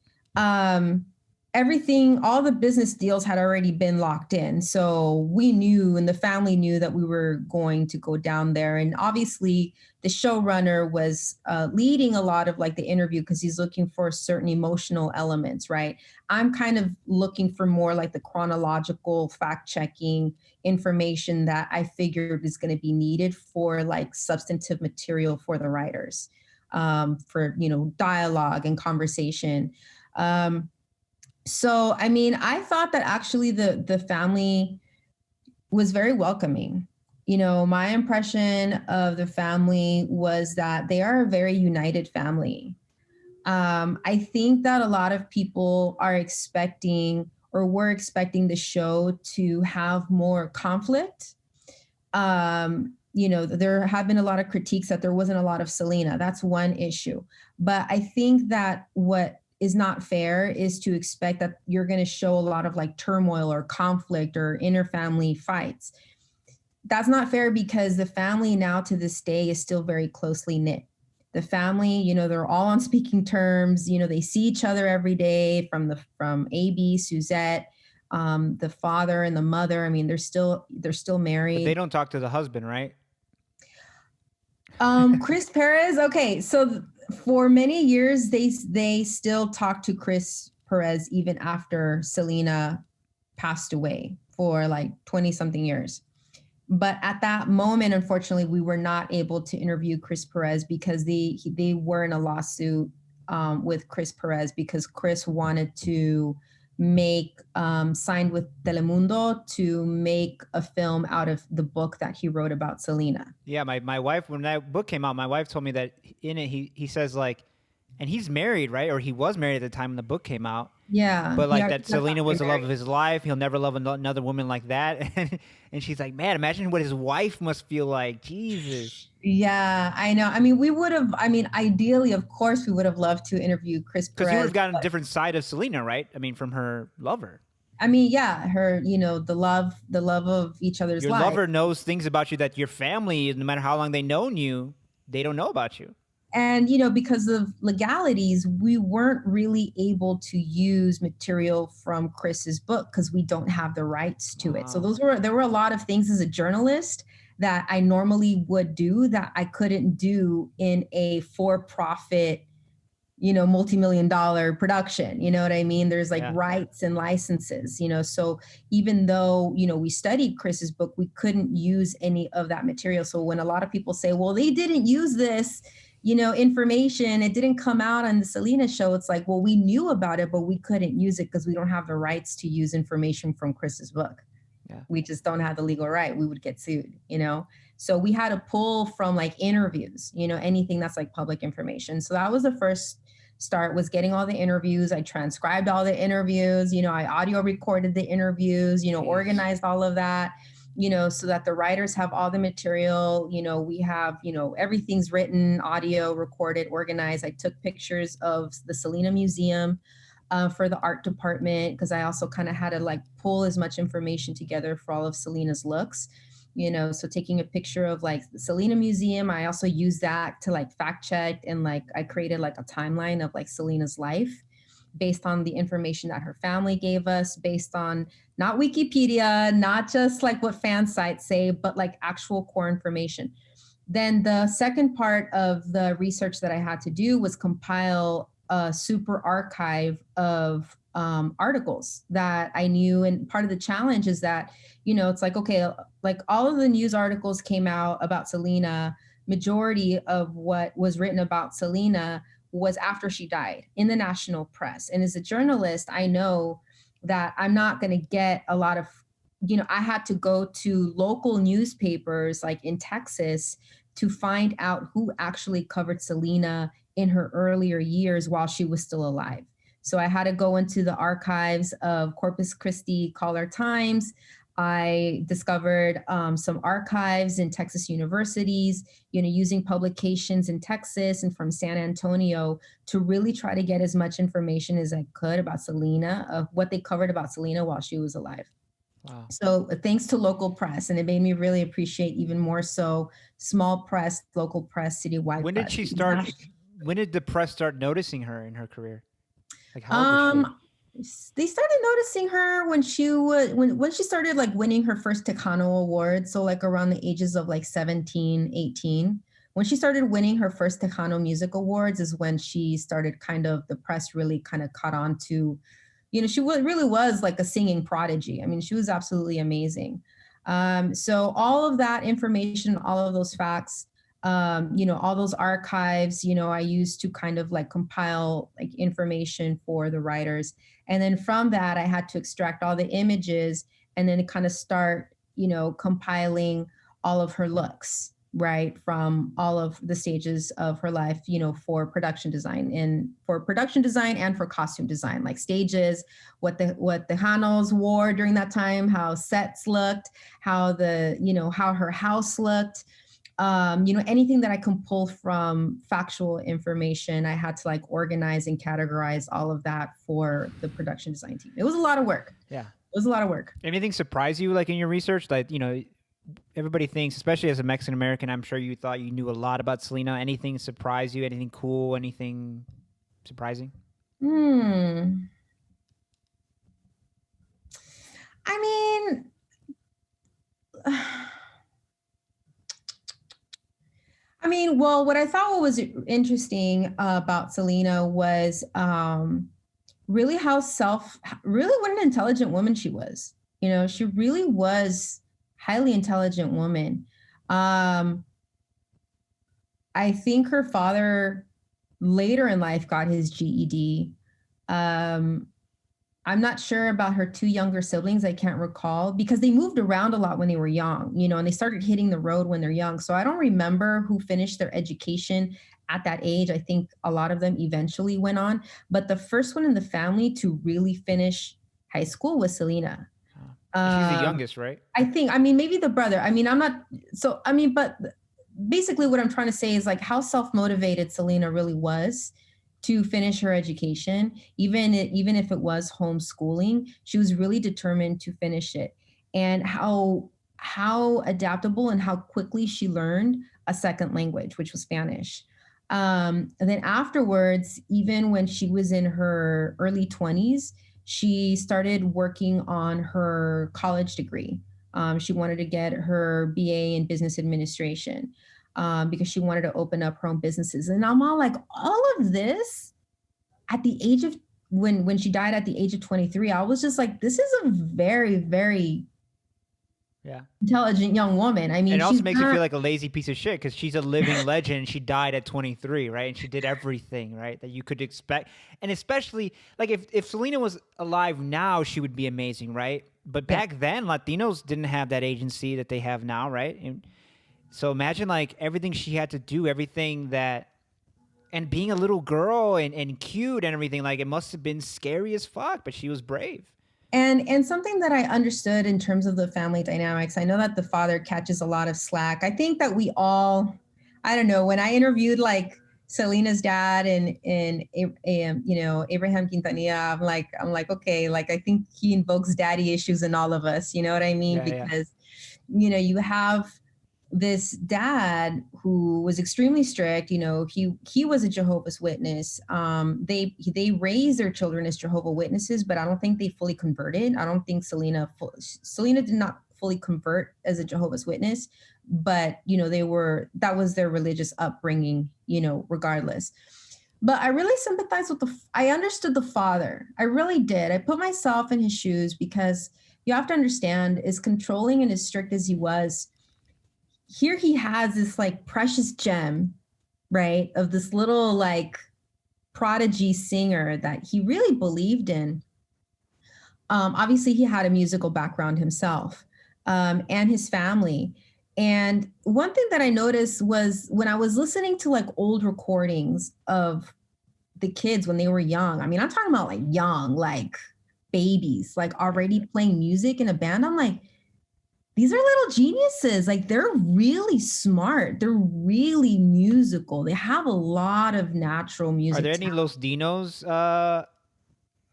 everything, all the business deals had already been locked in. So we knew, and the family knew, that we were going to go down there. And obviously the showrunner was leading a lot of like the interview because he's looking for certain emotional elements, right? I'm kind of looking for more like the chronological fact-checking information that I figured is going to be needed for like substantive material for the writers. For dialogue and conversation. So I mean, I thought that actually the family was very welcoming. My impression of the family was that they are a very united family. I think that a lot of people are expecting, or were expecting, the show to have more conflict. There have been a lot of critiques that there wasn't a lot of Selena. That's one issue. But I think that what is not fair is to expect that you're going to show a lot of like turmoil or conflict or interfamily fights. That's not fair, because the family now to this day is still very closely knit. The family, they're all on speaking terms. They see each other every day, from AB, Suzette, the father and the mother. I mean, they're still married. But they don't talk to the husband, right? Chris Perez. Okay, so for many years they still talk to Chris Perez even after Selena passed away, for like 20 something years. But at that moment, unfortunately, we were not able to interview Chris Perez because they were in a lawsuit with Chris Perez, because Chris wanted to signed with Telemundo to make a film out of the book that he wrote about Selena. Yeah, my wife, when that book came out, my wife told me that in it he says like, and he's married, right? Or he was married at the time when the book came out. Yeah. But like that Selena was the love of his life. He'll never love another woman like that. And she's like, man, imagine what his wife must feel like. Jesus. Yeah, I know. I mean, ideally, of course, we would have loved to interview Chris Perez. Because you would have gotten a different side of Selena, right? I mean, from her lover. I mean, yeah, her, the love of each other's life. Your lover knows things about you that your family, no matter how long they've known you, they don't know about you. And, because of legalities, we weren't really able to use material from Chris's book because we don't have the rights to it. So there were a lot of things as a journalist that I normally would do that I couldn't do in a for-profit, multi-million-dollar production. You know what I mean? There's like rights and licenses, so even though, we studied Chris's book, we couldn't use any of that material. So when a lot of people say, well, they didn't use this, information, it didn't come out on the Selena show, it's like, well, we knew about it, but we couldn't use it because we don't have the rights to use information from Chris's book. We just don't have the legal right. We would get sued, So we had to pull from like interviews, anything that's like public information. So that was the first start, was getting all the interviews. I transcribed all the interviews, I audio recorded the interviews, organized all of that, so that the writers have all the material, we have, everything's written, audio recorded, organized. I took pictures of the Selena Museum for the art department, because I also kind of had to like pull as much information together for all of Selena's looks, so taking a picture of like the Selena Museum, I also used that to like fact check, and like I created like a timeline of like Selena's life based on the information that her family gave us, based on not Wikipedia, not just like what fan sites say, but like actual core information. Then the second part of the research that I had to do was compile a super archive of articles that I knew. And part of the challenge is that, it's like, okay, like all of the news articles came out about Selena. Majority of what was written about Selena was after she died in the national press. And as a journalist, I know that I'm not going to get a lot of, I had to go to local newspapers like in Texas to find out who actually covered Selena in her earlier years while she was still alive. So I had to go into the archives of Corpus Christi Caller-Times. I discovered some archives in Texas universities, using publications in Texas and from San Antonio to really try to get as much information as I could about Selena, of what they covered about Selena while she was alive. Wow. So thanks to local press, and it made me really appreciate even more so small press, local press, citywide. When did she start? When did the press start noticing her in her career? Like how old was she? They started noticing her when she was when she started like winning her first Tejano award. So like around the ages of like 17, 18. When she started winning her first Tejano music awards is when she started kind of, the press really kind of caught on to, she really was like a singing prodigy. I mean, she was absolutely amazing. So all of that information, all of those facts, all those archives, I used to kind of like compile like information for the writers. And then from that, I had to extract all the images and then kind of start, compiling all of her looks, right, from all of the stages of her life, for production design and for costume design, like stages, what the Hanos wore during that time, how sets looked, how how her house looked. Anything that I can pull from factual information, I had to like organize and categorize all of that for the production design team. It was a lot of work. Yeah. It was a lot of work. Anything surprise you like in your research? Like, everybody thinks, especially as a Mexican American, I'm sure you thought you knew a lot about Selena. Anything surprise you? Anything cool? Anything surprising? Well, what I thought was interesting about Selena was really what an intelligent woman she was. She really was highly intelligent woman. I think her father later in life got his GED. I'm not sure about her two younger siblings. I can't recall because they moved around a lot when they were young, and they started hitting the road when they're young. So I don't remember who finished their education at that age. I think a lot of them eventually went on, but the first one in the family to really finish high school was Selena. She's the youngest, right? I think, maybe the brother. But basically what I'm trying to say is like how self-motivated Selena really was to finish her education. Even if it was homeschooling, she was really determined to finish it. And how adaptable and how quickly she learned a second language, which was Spanish. And then afterwards, even when she was in her early 20s, she started working on her college degree. She wanted to get her BA in business administration because she wanted to open up her own businesses. And I'm all like, all of this at the age of when she died at the age of 23, I was just like, this is a very, very intelligent young woman. I mean, and it also makes you feel like a lazy piece of shit because she's a living legend. She died at 23, right? And she did everything, right, that you could expect. And especially, like, if Selena was alive now, she would be amazing, right? But back then, Latinos didn't have that agency that they have now, right? And so imagine, like, everything she had to do, everything that, and being a little girl and cute and everything, like, it must have been scary as fuck, but she was brave. And something that I understood in terms of the family dynamics, I know that the father catches a lot of slack. I think that we all, I don't know, when I interviewed like Selena's dad and Abraham Quintanilla, I'm like, okay, like I think he invokes daddy issues in all of us, you know what I mean? Because you have this dad who was extremely strict. He was a Jehovah's Witness. They raised their children as Jehovah Witnesses, but I don't think they fully converted. I don't think Selena did not fully convert as a Jehovah's Witness, but that was their religious upbringing, regardless. But I really sympathize with I understood the father. I really did. I put myself in his shoes because you have to understand, as controlling and as strict as he was, here he has this like precious gem, right, of this little like prodigy singer that he really believed in. Obviously, he had a musical background himself, and his family. And one thing that I noticed was when I was listening to like old recordings of the kids when they were young. I mean, I'm talking about like young, like babies, like already playing music in a band. I'm like, these are little geniuses. Like, they're really smart. They're really musical. They have a lot of natural music. Are there any Los Dinos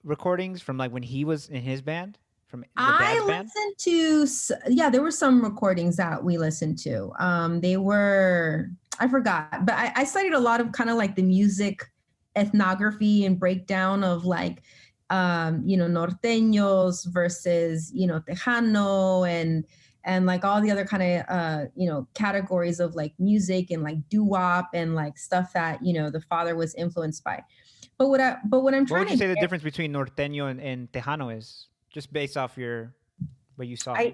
recordings from like when he was in his band? From the dad's band? There were some recordings that we listened to. I forgot, but I studied a lot of kind of like the music ethnography and breakdown of like, norteños versus, Tejano and like all the other kind of, categories of like music and like doo-wop and like stuff that, the father was influenced by. But what I'm trying to... What would you say the difference between norteño and Tejano is? Just based off what you saw. I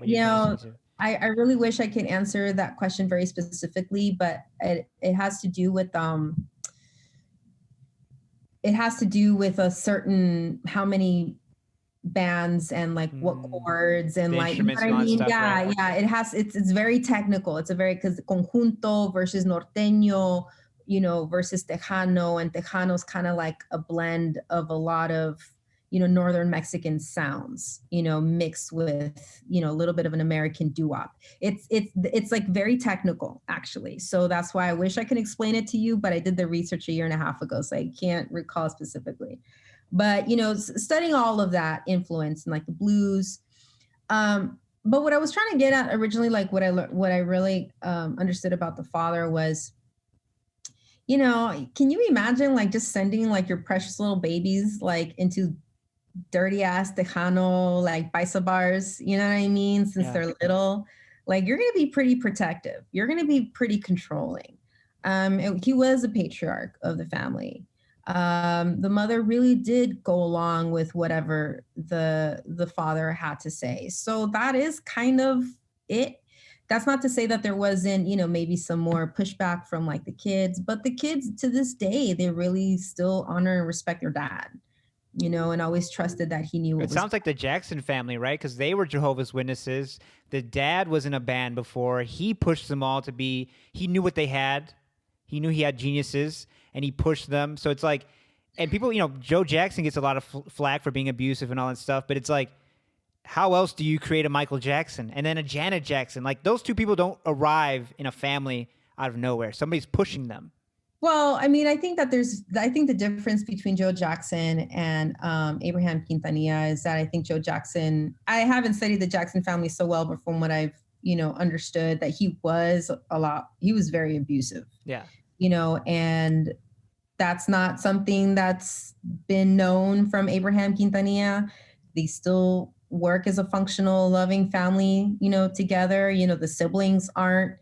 really wish I could answer that question very specifically, but it has to do with a certain how many bands and like what chords and like, you know what I mean? Stuff, right? It's very technical. It's because conjunto versus norteño, versus Tejano, and Tejano's kind of like a blend of a lot of, Northern Mexican sounds, mixed with, a little bit of an American doo-wop. It's like very technical, actually. So that's why I wish I could explain it to you, but I did the research 1.5 years ago, so I can't recall specifically. But, studying all of that influence and like the blues. But what I was trying to get at originally, like what I really understood about the father was, can you imagine like just sending like your precious little babies like into dirty ass Tejano, like paisa bars, you know what I mean? Since they're little, like you're going to be pretty protective. You're going to be pretty controlling. He was a patriarch of the family. The mother really did go along with whatever the father had to say. So that is kind of it. That's not to say that there wasn't, maybe some more pushback from like the kids, but the kids to this day, they really still honor and respect their dad, and always trusted that he knew. It sounds like the Jackson family, right? Because they were Jehovah's Witnesses. The dad was in a band before. He pushed them all to be, he knew what they had. He knew he had geniuses and he pushed them. So it's like, and people, Joe Jackson gets a lot of flack for being abusive and all that stuff, but it's like, how else do you create a Michael Jackson and then a Janet Jackson? Like, those two people don't arrive in a family out of nowhere. Somebody's pushing them. Well, I mean, I think the difference between Joe Jackson and Abraham Quintanilla is that I think Joe Jackson, I haven't studied the Jackson family so well, but from what I've, understood, that he was very abusive. Yeah. And that's not something that's been known from Abraham Quintanilla. They still work as a functional, loving family, together. The siblings aren't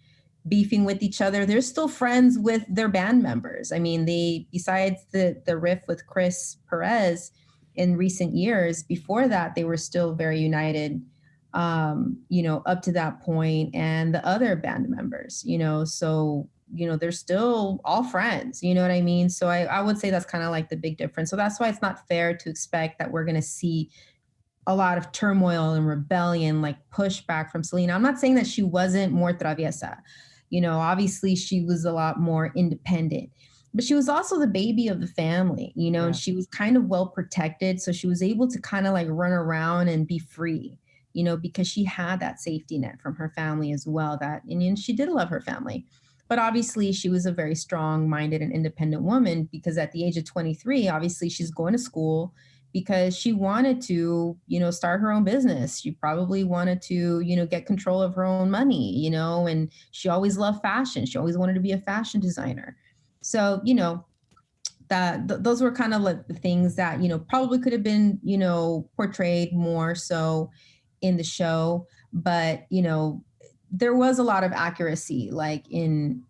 beefing with each other. They're still friends with their band members. I mean, besides the riff with Chris Perez in recent years, before that, they were still very united, up to that point, and the other band members, so, they're still all friends, you know what I mean? So I would say that's kind of like the big difference. So that's why it's not fair to expect that we're going to see a lot of turmoil and rebellion, like pushback from Selena. I'm not saying that she wasn't more traviesa. Obviously she was a lot more independent, but she was also the baby of the family, and she was kind of well protected. So she was able to kind of like run around and be free, because she had that safety net from her family as well. And she did love her family. But obviously she was a very strong-minded and independent woman, because at the age of 23, obviously she's going to school because she wanted to, start her own business. She probably wanted to, get control of her own money, and she always loved fashion. She always wanted to be a fashion designer. So, those were kind of like the things that, probably could have been, portrayed more so in the show. But, there was a lot of accuracy, like in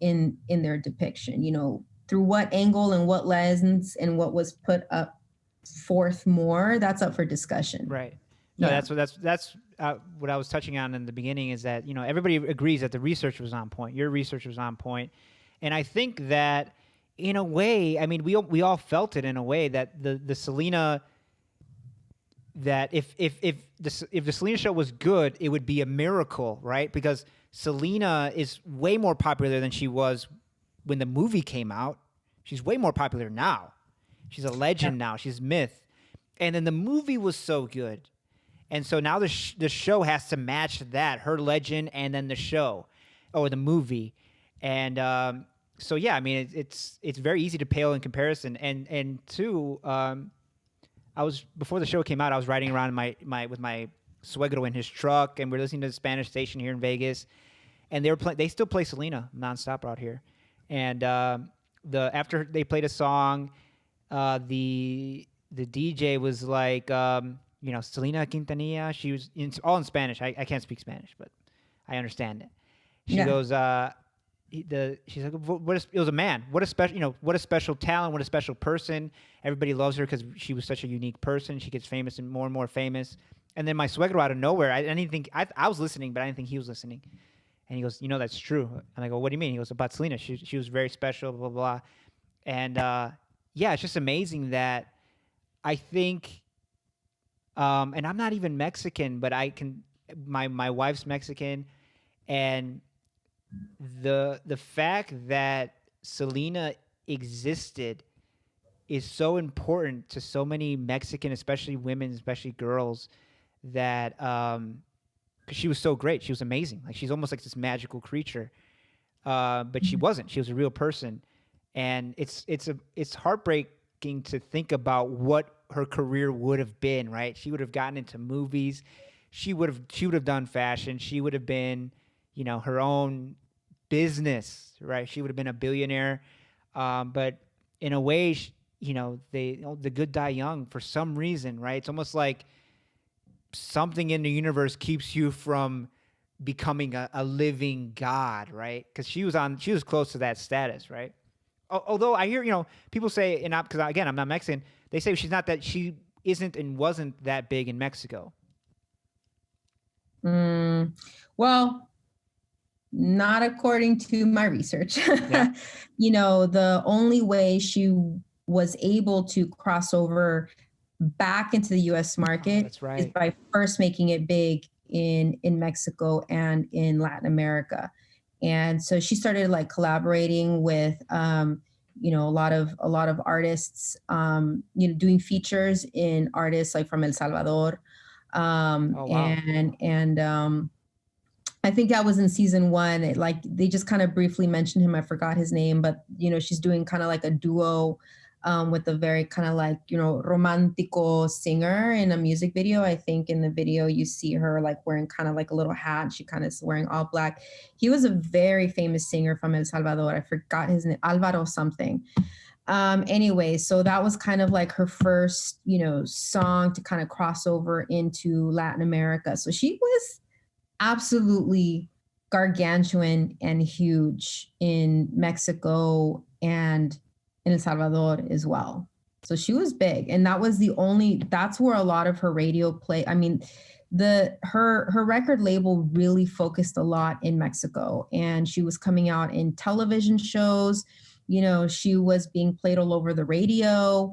their depiction, through what angle and what lens and what was put up forth more, that's up for discussion. Right. No, that's what I was touching on in the beginning, is that, everybody agrees that the research was on point. Your research was on point. And I think that in a way, I mean, we all felt it in a way, that the Selena, that if the Selena show was good, it would be a miracle, right? Because Selena is way more popular than she was when the movie came out. She's way more popular now. She's a legend now. She's myth. And then the movie was so good. And so now the show has to match that, her legend, and then the show or the movie. And so, yeah, I mean, it's very easy to pale in comparison. And two, before the show came out, I was riding around with my suegro in his truck, and we're listening to the Spanish station here in Vegas. And they still play Selena nonstop out here. And after they played a song, the DJ was like, Selena Quintanilla. She was all in Spanish. I can't speak Spanish, but I understand it. She goes, she's like, it was a man. What a special talent. What a special person. Everybody loves her because she was such a unique person. She gets famous and more famous. And then my suegro out of nowhere, I didn't think, I was listening, but I didn't think he was listening. And he goes, that's true. And I go, what do you mean? He goes, about Selena. She was very special, blah, blah, blah. And yeah, it's just amazing that I think, and I'm not even Mexican, but my wife's Mexican, and the fact that Selena existed is so important to so many Mexican, especially women, especially girls, that because she was so great. She was amazing. Like, she's almost like this magical creature. But she wasn't. She was a real person. And it's heartbreaking to think about what her career would have been, right? She would have gotten into movies. She would have done fashion. She would have been, her own business, right? She would have been a billionaire. But in a way, the good die young for some reason, right? It's almost like something in the universe keeps you from becoming a living God, right? Because she was close to that status, right? Although I hear, people say, and because again, I'm not Mexican, they say she isn't and wasn't that big in Mexico. Well, not according to my research. Yeah. The only way she was able to cross over back into the U.S. market that's right. is by first making it big in Mexico and in Latin America. And so she started like collaborating with, a lot of artists, doing features in artists like from El Salvador. Oh, wow. And I think that was in season 1. They just kind of briefly mentioned him. I forgot his name, but she's doing kind of like a duo with a very kind of like, romantico singer in a music video. I think in the video you see her like wearing kind of like a little hat. She kind of is wearing all black. He was a very famous singer from El Salvador. I forgot his name, Alvaro something. Anyway, so that was kind of like her first, song to kind of cross over into Latin America. So she was absolutely gargantuan and huge in Mexico and in El Salvador as well. So she was big, and that's where a lot of her radio play. I mean, her record label really focused a lot in Mexico, and she was coming out in television shows. She was being played all over the radio.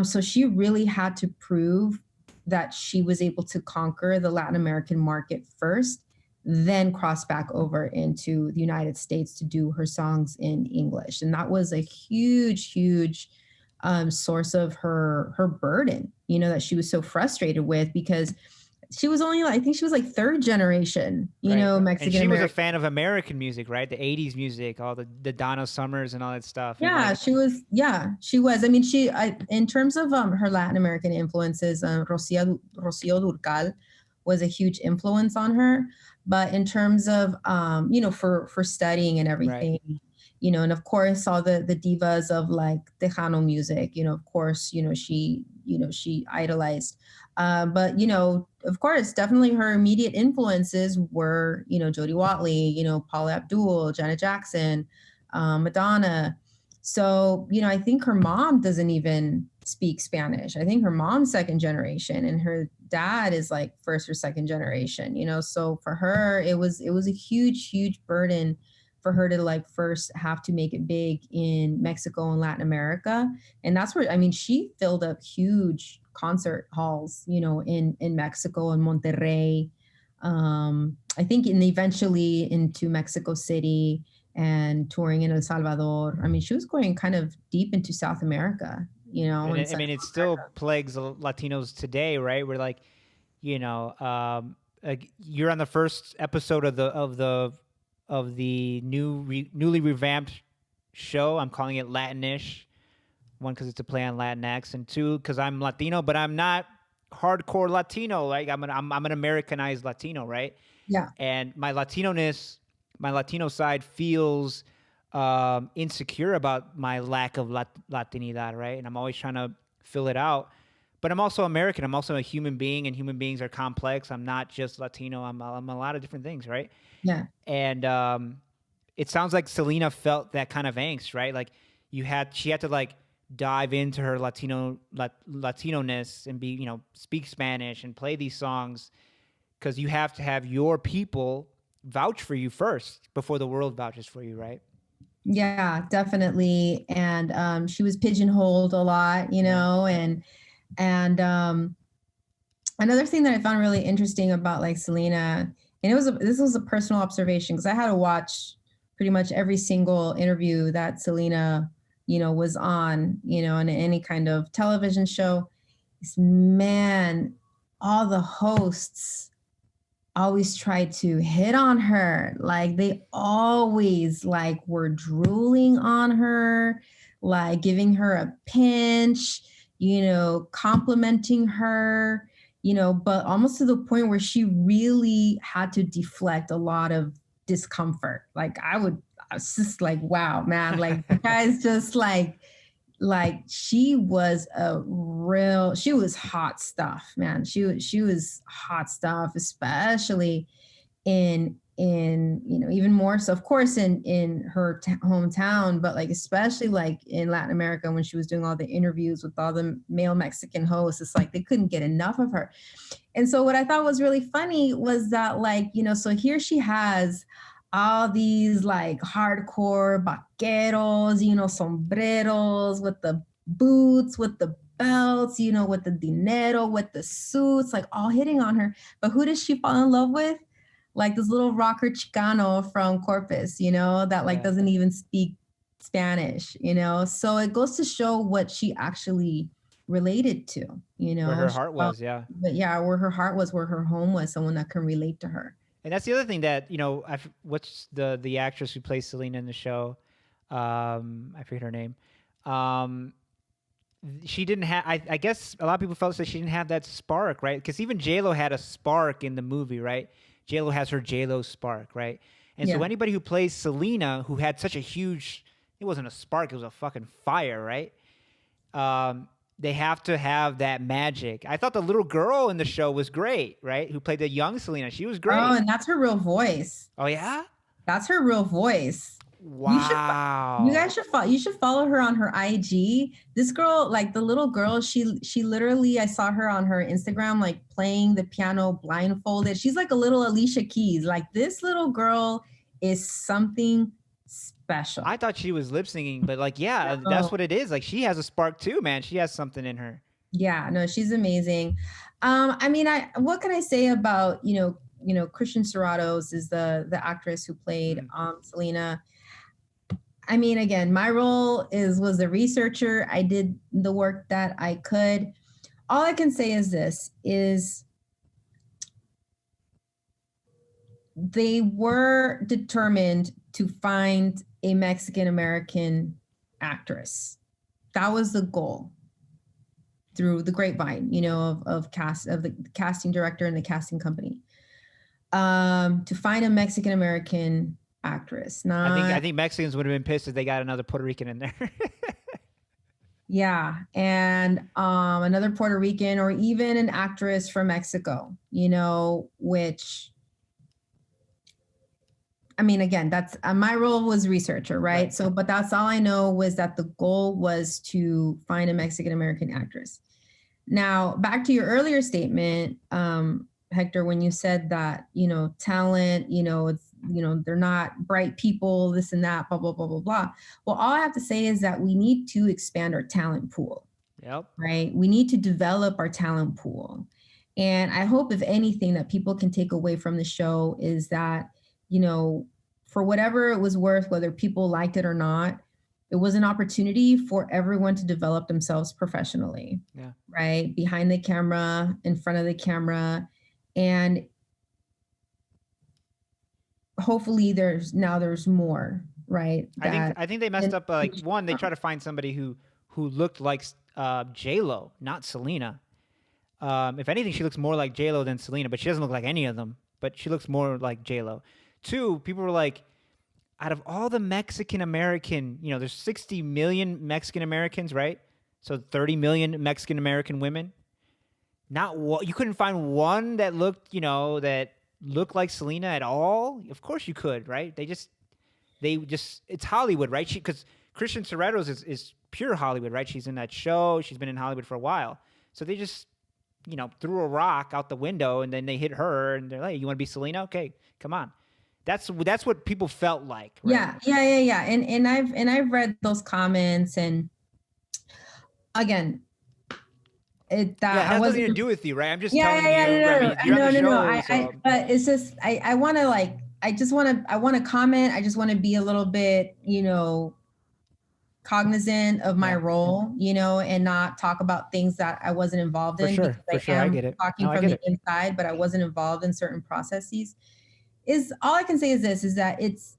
So she really had to prove that she was able to conquer the Latin American market first, then cross back over into the United States to do her songs in English. And that was a huge, huge source of her burden, that she was so frustrated with, because she was only, I think she was like third generation, Mexican. And she was a fan of American music, right? The 80s music, all the Donna Summers and all that stuff. Yeah, she was. Yeah, she was. I mean, in terms of her Latin American influences, Rocio Durcal was a huge influence on her. But in terms of, for studying and everything, right, and of course, all the divas of like Tejano music, of course, she idolized. But, of course, definitely her immediate influences were, Jody Watley, Paula Abdul, Janet Jackson, Madonna. So, I think her mom doesn't even speak Spanish. I think her mom's second generation, and her dad is like first or second generation, so for her, it was a huge, huge burden for her to like first have to make it big in Mexico and Latin America. And that's where, I mean, she filled up huge concert halls, in Mexico and Monterrey. I think eventually into Mexico City and touring in El Salvador. I mean, she was going kind of deep into South America, And I mean, it still plagues Latinos today, right? We're like, like you're on the first episode of the newly revamped show. I'm calling it Latinish. One, because it's a play on Latinx, and two, because I'm Latino, but I'm not hardcore Latino. Like I'm an Americanized Latino, right? Yeah. And my Latino-ness, my Latino side feels insecure about my lack of Latinidad, right? And I'm always trying to fill it out. But I'm also American. I'm also a human being, and human beings are complex. I'm not just Latino. I'm a lot of different things, right? Yeah. And it sounds like Selena felt that kind of angst, right? Like she had to like dive into her Latino-ness and be, speak Spanish and play these songs, because you have to have your people vouch for you first before the world vouches for you, right? Yeah, definitely. And she was pigeonholed a lot, and another thing that I found really interesting about like Selena, and this was a personal observation, because I had to watch pretty much every single interview that Selena, was on, in any kind of television show. Man, all the hosts always tried to hit on her. Like they always like were drooling on her, like giving her a pinch, complimenting her, but almost to the point where she really had to deflect a lot of discomfort. Like I was just like, wow, man, like the guys just like she was hot stuff, man. She was hot stuff, especially in even more so, of course, in her hometown, but like especially like in Latin America, when she was doing all the interviews with all the male Mexican hosts. It's like they couldn't get enough of her. And so what I thought was really funny was that like, so here she has all these like hardcore vaqueros, sombreros with the boots, with the belts, with the dinero, with the suits, like all hitting on her. But who does she fall in love with? Like this little rocker Chicano from Corpus, that like doesn't even speak Spanish, So it goes to show what she actually related to, Where her heart was, But yeah, where her heart was, where her home was, someone that can relate to her. And that's the other thing that, what's the actress who plays Selena in the show? I forget her name. She didn't have, I guess a lot of people felt that she didn't have that spark, right? Because even J-Lo had a spark in the movie, right? J-Lo has her J-Lo spark, right? And so anybody who plays Selena, who had such a huge it wasn't a spark, it was a fucking fire, right? They have to have that magic. I thought the little girl in the show was great, right? Who played the young Selena. She was Oh, great. and that's her real voice. Oh yeah? That's her real voice. You should you Wow. guys should follow you should follow her on her IG. This girl, like the little girl, she literally, I saw her on her Instagram like playing the piano blindfolded. She's like a little Alicia Keys. Like this little girl is something special. I thought she was lip singing, but like, yeah, that's No, what it is. Like, she has a spark too, man. She has something in her. yeah, no, she's amazing. I mean, I what can I say about, Christian Serratos is the actress who played Selena. I mean, again, my role was a researcher. I did the work that I could. All I can say is this is they were determined to find a Mexican American actress. That was the goal through the grapevine, of the casting director and the casting company. To find a Mexican American actress. I think Mexicans would have been pissed if they got another Puerto Rican in there. Yeah, and another Puerto Rican or even an actress from Mexico, which, I mean, again, that's my role was researcher, right? So, but that's all I know was that the goal was to find a Mexican American actress. Now, back to your earlier statement, Hector, when you said that, talent, it's, they're not bright people, this and that, blah, blah, blah, blah, blah. Well, all I have to say is that we need to expand our talent pool. Yep. Right? We need to develop our talent pool. And I hope, if anything, that people can take away from the show is that, for whatever it was worth, whether people liked it or not, it was an opportunity for everyone to develop themselves professionally. Yeah. Right? Behind the camera, in front of the camera. And hopefully there's more, right? I think they messed up. Like, one, they try to find somebody who looked like J-Lo, not Selena. If anything, she looks more like J-Lo than Selena, but she doesn't look like any of them. But she looks more like J-Lo. Two, people were like, out of all the Mexican American, there's 60 million Mexican Americans, right? So 30 million Mexican American women. You couldn't find one that looked, that looked like Selena at all. Of course you could, right? They just, it's Hollywood, right? Because Christian Serratos is pure Hollywood, right? She's in that show. She's been in Hollywood for a while. So they just, threw a rock out the window and then they hit her and they're like, you want to be Selena? Okay, come on. That's what people felt like. Right? Yeah. And I've read those comments, and again, it has nothing to do with you, right? I'm just telling you. No. But it's just I want to I want to comment. I just want to be a little bit, cognizant of my role, and not talk about things that I wasn't involved in. For sure. I get it. Talking from the inside, but I wasn't involved in certain processes. Is all I can say is this: is that it's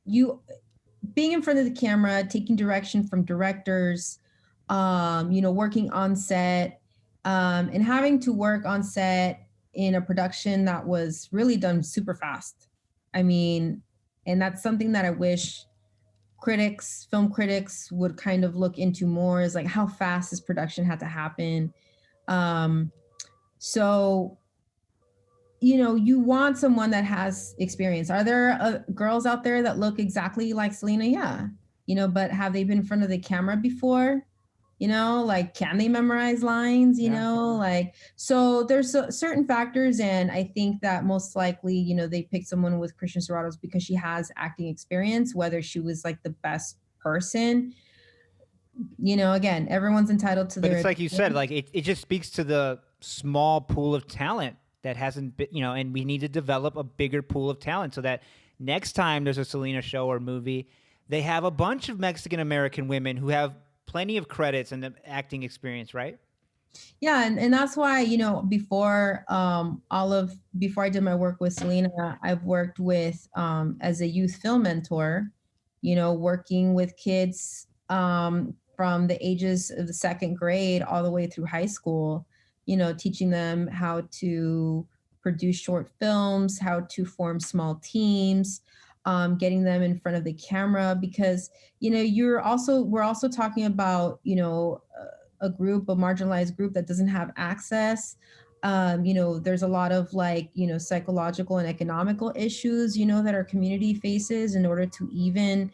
you being in front of the camera, taking direction from directors, working on set, and having to work on set in a production that was really done super fast. I mean, and that's something that I wish film critics would kind of look into more, is like how fast this production had to happen. So, you want someone that has experience. Are there girls out there that look exactly like Selena? Yeah. But have they been in front of the camera before? Like, can they memorize lines? So there's certain factors. And I think that most likely, they picked someone with Christian Serratos because she has acting experience, whether she was like the best person. Again, everyone's entitled to their. But it's like you said, like it just speaks to the small pool of talent that hasn't been, and we need to develop a bigger pool of talent so that next time there's a Selena show or movie, they have a bunch of Mexican American women who have plenty of credits and the acting experience, right? Yeah, and that's why, before I did my work with Selena, I've worked with as a youth film mentor, working with kids from the ages of the second grade all the way through high school, teaching them how to produce short films, how to form small teams, getting them in front of the camera, because we're also talking about a group, a marginalized group that doesn't have access. There's a lot of like psychological and economical issues that our community faces in order to even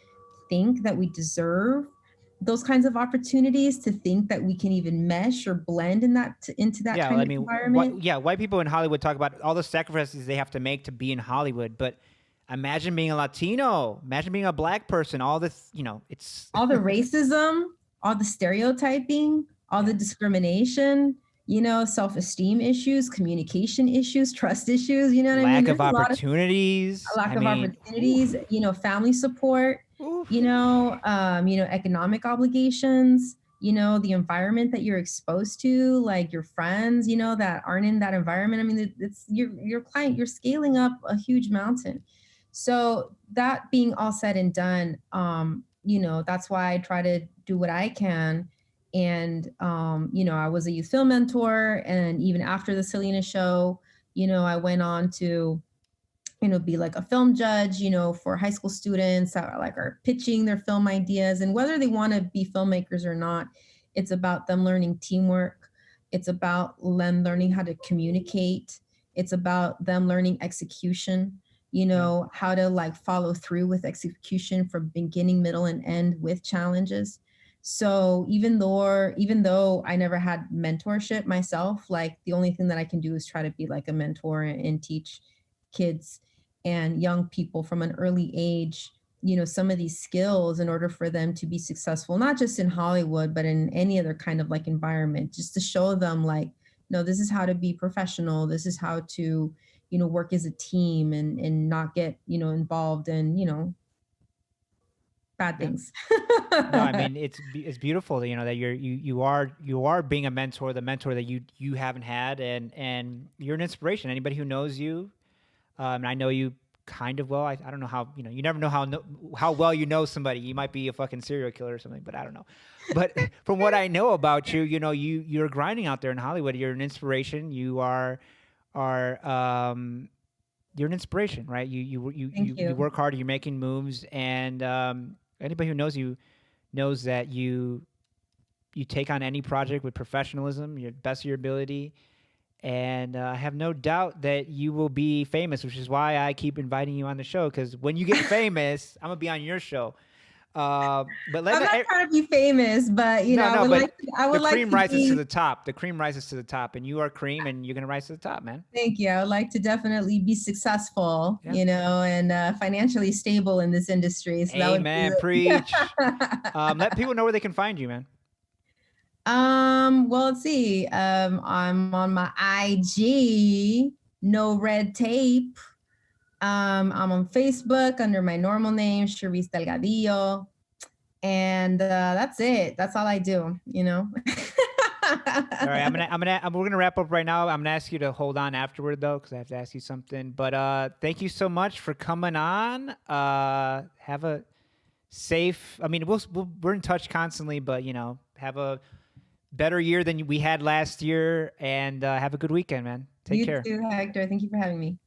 think that we deserve those kinds of opportunities, to think that we can even mesh or blend into that Yeah, kind I of mean, environment. white people in Hollywood talk about all the sacrifices they have to make to be in Hollywood, but imagine being a Latino, imagine being a black person, all this, it's All the racism, all the stereotyping, all the yeah, discrimination, self-esteem issues, communication issues, trust issues, you know what I mean? lack There's of a lot of opportunities. a lack I of mean, oof, opportunities, family support, oof. economic obligations, the environment that you're exposed to, like your friends, that aren't in that environment. I mean, it's your client, you're scaling up a huge mountain. So that being all said and done, that's why I try to do what I can. And I was a youth film mentor, and even after the Selena show, I went on to be like a film judge, for high school students that are pitching their film ideas. And whether they want to be filmmakers or not, it's about them learning teamwork. It's about them learning how to communicate. It's about them learning execution, Yeah. how to like follow through with execution from beginning, middle, and end with challenges. So even though I never had mentorship myself, like the only thing that I can do is try to be like a mentor and teach kids and young people from an early age, some of these skills in order for them to be successful, not just in Hollywood, but in any other kind of like environment, just to show them like, no, this is how to be professional. This is how to, work as a team and not get, involved in, bad Yeah. things. No, I mean it's beautiful that that you are being a mentor, the mentor that you haven't had, and you're an inspiration. Anybody who knows you, and I know you kind of well. I don't know how you never know how well you know somebody. You might be a fucking serial killer or something, but I don't know. But from what I know about you, you're grinding out there in Hollywood. You're an inspiration. Are you're an inspiration, right? Thank You you. work hard. You're making moves, and anybody who knows you knows that you take on any project with professionalism, your best of your ability, and I have no doubt that you will be famous, which is why I keep inviting you on the show. Because when you get famous, I'm gonna be on your show. But let I'm me. not trying to be famous, but No, no, but I the would like cream to rises to be. the top. The cream rises to the top, and you are cream, and you're gonna rise to the top, man. Thank you. I would like to definitely be successful, Yeah. and financially stable in this industry. So that would be Amen. Preach. the. Let people know where they can find you, man. Well, let's see. I'm on my IG, no red tape. I'm on Facebook under my normal name, Sharis Delgadillo. And that's it. That's all I do. All right, we're gonna wrap up right now. I'm gonna ask you to hold on afterward though, because I have to ask you something. But thank you so much for coming on. Have a safe. I mean, we're in touch constantly, but have a better year than we had last year, and have a good weekend, man. Take You care. too, Hector. Thank you for having me.